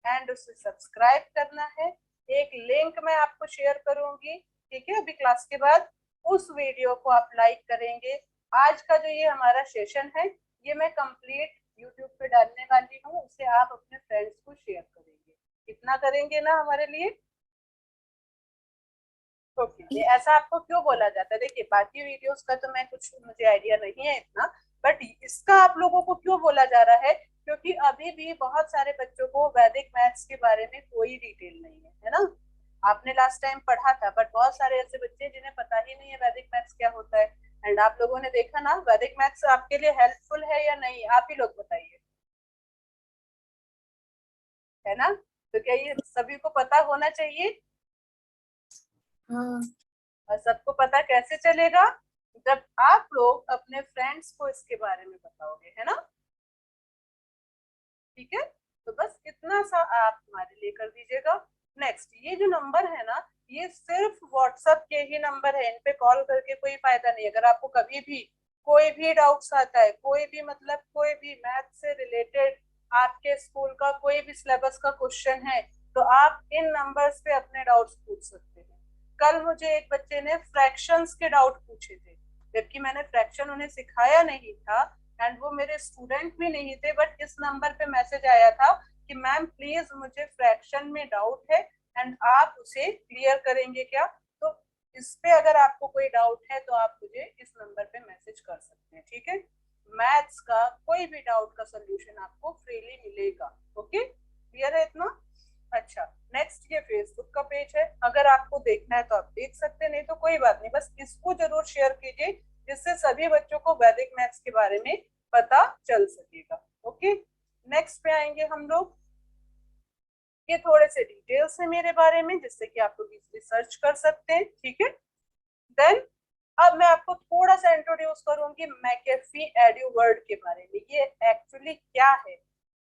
Speaker 1: एंड उसे सब्सक्राइब करना है। एक लिंक मैं आपको शेयर करूंगी, ठीक है, अभी क्लास के बाद। उस वीडियो को आप लाइक करेंगे। आज का जो ये हमारा सेशन है ये मैं कंप्लीट यूट्यूब पे डालने वाली हूँ, उसे आप अपने फ्रेंड्स को शेयर करेंगे। कितना करेंगे ना हमारे लिए? ओके, ऐसा आपको क्यों बोला जाता है? देखिए, बाकी वीडियोस का तो मैं कुछ मुझे आइडिया नहीं है इतना, बट इसका आप लोगों को क्यों बोला जा रहा है? क्योंकि अभी भी बहुत सारे बच्चों को वैदिक मैथ्स के बारे में कोई डिटेल नहीं है ना? आपने लास्ट टाइम पढ़ा था, बट बहुत सारे ऐसे बच्चे हैं जिन्हें पता ही नहीं है वैदिक मैथ्स क्या होता है। एंड आप लोगों ने देखा ना, वैदिक मैथ्स आपके लिए हेल्पफुल है या नहीं? आप ही लोग बताइए, है ना? तो क्या ये सभी को पता होना चाहिए?
Speaker 3: हाँ।
Speaker 1: और सबको पता कैसे चलेगा? जब आप लोग अपने फ्रेंड्स को इसके बारे में बताओगे, है ना? ठीक है, तो बस इतना सा आप हमारे लिए कर दीजिएगा। नेक्स्ट, ये जो नंबर है ना, ये सिर्फ व्हाट्सएप के ही नंबर है, इन पे कॉल करके कोई फायदा नहीं। अगर आपको कभी भी कोई भी डाउट्स आता है, कोई भी मतलब कोई भी मैथ से रिलेटेड आपके स्कूल का कोई भी सिलेबस का क्वेश्चन है, तो आप इन नंबर्स पे अपने डाउट्स पूछ सकते हैं। कल मुझे एक बच्चे ने फ्रैक्शंस के डाउट पूछे थे, जबकि मैंने फ्रैक्शन उन्हें सिखाया नहीं था एंड वो मेरे स्टूडेंट भी नहीं थे, बट इस नंबर पे मैसेज आया था कि मैम प्लीज मुझे फ्रैक्शन में डाउट है एंड आप उसे क्लियर करेंगे क्या? तो इस पे अगर आपको कोई डाउट है तो आप मुझे इस नंबर पे मैसेज कर सकते हैं, ठीक है? मैथ्स का कोई भी डाउट का सोल्यूशन आपको फ्रीली मिलेगा। ओके, क्लियर है इतना? अच्छा, नेक्स्ट ये फेसबुक का पेज है, अगर आपको देखना है तो आप देख सकते हैं, नहीं तो कोई बात नहीं, बस इसको जरूर शेयर कीजिए जिससे सभी बच्चों को वैदिक मैथ्स के बारे में पता चल सकेगा। ओके, नेक्स्ट पे आएंगे हम लोग। ये थोड़े से डिटेल्स है मेरे बारे में जिससे कि आप लोग इजीली सर्च कर सकते हैं, ठीक है? देन अब मैं आपको थोड़ा सा इंट्रोड्यूस करूंगी मैकेफी एडुवर्ड के बारे में। ये एक्चुअली क्या है?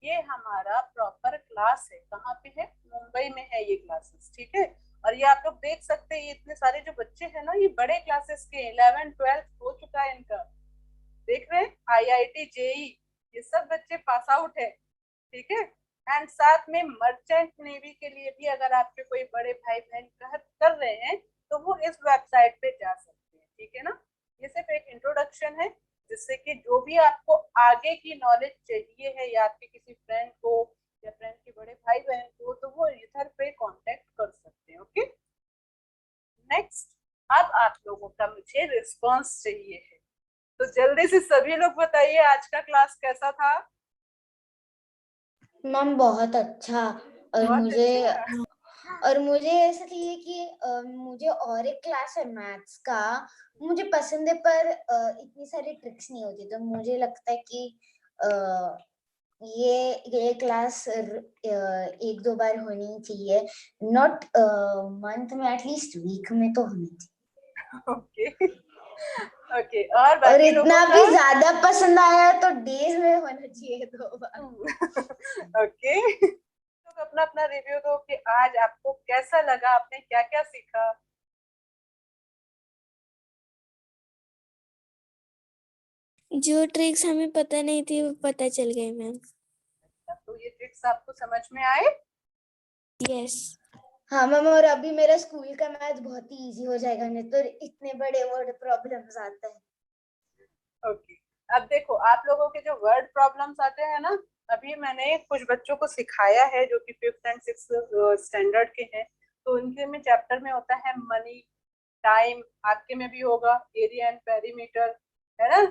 Speaker 1: ये हमारा प्रॉपर क्लास है। कहाँ पे है? मुंबई में है ये क्लासेस, ठीक है? और ये आप लोग देख सकते हैं, ये इतने सारे जो बच्चे हैं ना, ये बड़े क्लासेस के 11 12 हो चुका है इनका। देख रहे हैं, आईआईटी जेई, ये सब बच्चे पास आउट है, ठीक है? एंड साथ में मर्चेंट नेवी के लिए भी अगर आपके कोई बड़े भाई बहन कर रहे हैं तो वो इस वेबसाइट पे जा सकते हैं, ठीक है ना? ये सिर्फ एक इंट्रोडक्शन है जिससे कि जो भी आपको आगे की नॉलेज चाहिए है या आपके किसी फ्रेंड को या फ्रेंड के बड़े भाई बहन को, तो वो इधर पे कांटेक्ट कर सकते हैं। ओके, नेक्स्ट, अब आप लोगों का मुझे रिस्पॉन्स चाहिए है, तो जल्दी से सभी लोग बताइए आज का क्लास कैसा था?
Speaker 2: मैम बहुत अच्छा। और
Speaker 1: बहुत
Speaker 2: मुझे
Speaker 1: अच्छा।
Speaker 2: ऐसा चाहिए कि मुझे और एक क्लास है मैथ्स का, मुझे पसंद है, पर इतनी सारी ट्रिक्स नहीं होती, तो मुझे लगता है कि अ, ये क्लास एक दो बार होनी चाहिए, नॉट मंथ में, एटलीस्ट वीक में तो होनी चाहिए।
Speaker 1: ओके ओके, और
Speaker 2: और
Speaker 1: बाकी लोगों
Speaker 2: इतना
Speaker 1: का?
Speaker 2: भी ज्यादा पसंद आया तो डेज में होना चाहिए 2 बार।
Speaker 1: ओके, तो अपना अपना रिव्यू दो कि आज आपको कैसा लगा, आपने क्या क्या सीखा।
Speaker 3: जो ट्रिक्स हमें पता नहीं थी वो पता चल गई मैम।
Speaker 1: तो ये ट्रिक्स आपको समझ में आए?
Speaker 3: यस।
Speaker 2: हाँ मैम, और अभी मेरा स्कूल का मैथ बहुत ही इजी हो जाएगा, नहीं तो इतने बड़े वर्ड प्रॉब्लम्स आते हैं।
Speaker 1: ओके, अब देखो आप लोगों के जो वर्ड प्रॉब्लम्स आते हैं ना, अभी मैंने कुछ बच्चों को सिखाया है जो कि 5th एंड 6th स्टैंडर्ड के हैं, तो उनके में चैप्टर में होता है मनी, टाइम, आपके में भी होगा एरिया एंड पेरीमीटर, है ना?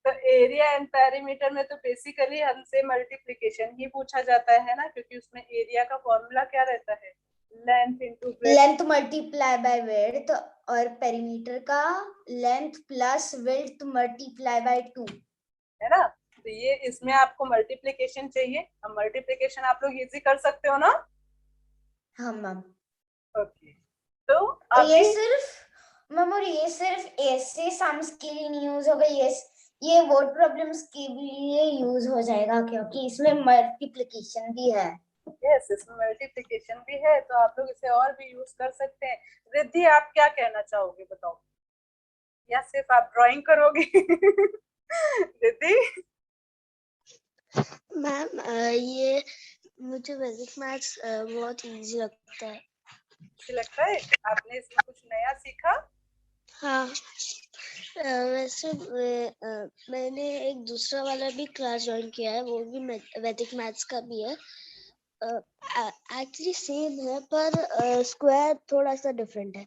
Speaker 1: तो एरिया एंड पेरीमीटर में तो बेसिकली हमसे मल्टीप्लिकेशन ही पूछा जाता है ना, क्योंकि उसमें एरिया का फॉर्मूला क्या रहता है? Length into breadth.
Speaker 2: Length multiply by width, और पेरीमीटर का length plus width multiply by 2,
Speaker 1: है ना? तो ये इसमें आपको मल्टीप्लिकेशन चाहिए। अब मल्टीप्लिकेशन आप लोग इजी कर सकते हो ना?
Speaker 2: हाँ मैम।
Speaker 1: ओके, तो
Speaker 2: ये
Speaker 1: अभी
Speaker 2: सिर्फ मैम, और ये सिर्फ ऐसे सम्स के लिए नहीं यूज होगा, ये ये वर्ड प्रॉब्लम्स के लिए यूज हो जाएगा क्योंकि इसमें मल्टीप्लिकेशन भी है।
Speaker 1: यस, इसमें मल्टीप्लिकेशन भी है, तो आप लोग इसे और भी यूज कर सकते हैं। रिद्धि, आप क्या कहना चाहोगे, बताओ, या सिर्फ आप ड्राइंग करोगे? रिद्धि?
Speaker 3: मैम ये मुझे वैदिक मैथ्स बहुत इजी लगता है।
Speaker 1: अच्छी लगता है? आपने इसमें कुछ नया सीखा?
Speaker 3: हाँ, वैसे मैंने एक दूसरा वाला भी क्लास ज्वाइन किया है, वो भी वैदिक मैथ्स का भी है। एक्चुअली सेम है पर स्क्वायर थोड़ा सा डिफरेंट है।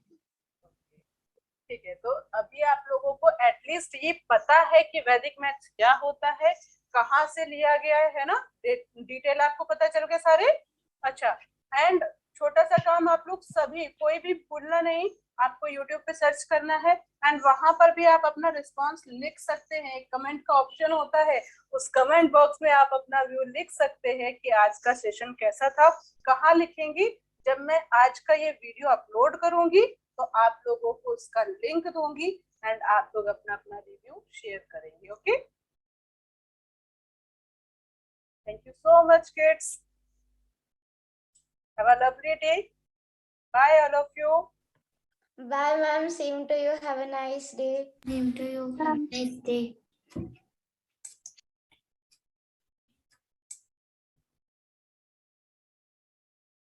Speaker 1: ठीक है, तो अभी आप लोगों को एटलीस्ट ये पता है कि वैदिक मैथ्स क्या होता है, कहाँ से लिया गया है ना, डिटेल आपको पता चल गया सारे। अच्छा, एंड छोटा सा काम, आप लोग सभी कोई भी भूलना नहीं, आपको यूट्यूब पे सर्च करना है एंड वहां पर भी आप अपना रिस्पांस लिख सकते हैं। एक कमेंट का ऑप्शन होता है, उस कमेंट बॉक्स में आप अपना व्यू लिख सकते हैं कि आज का सेशन कैसा था। कहाँ लिखेंगी? जब मैं आज का ये वीडियो अपलोड करूंगी तो आप लोगों को उसका लिंक दूंगी एंड आप लोग अपना अपना रिव्यू शेयर करेंगे। Okay, thank you so much kids, have a lovely day, bye all of you.
Speaker 2: Bye ma'am, same to you, have a nice day.
Speaker 3: Same to you. Have a nice day.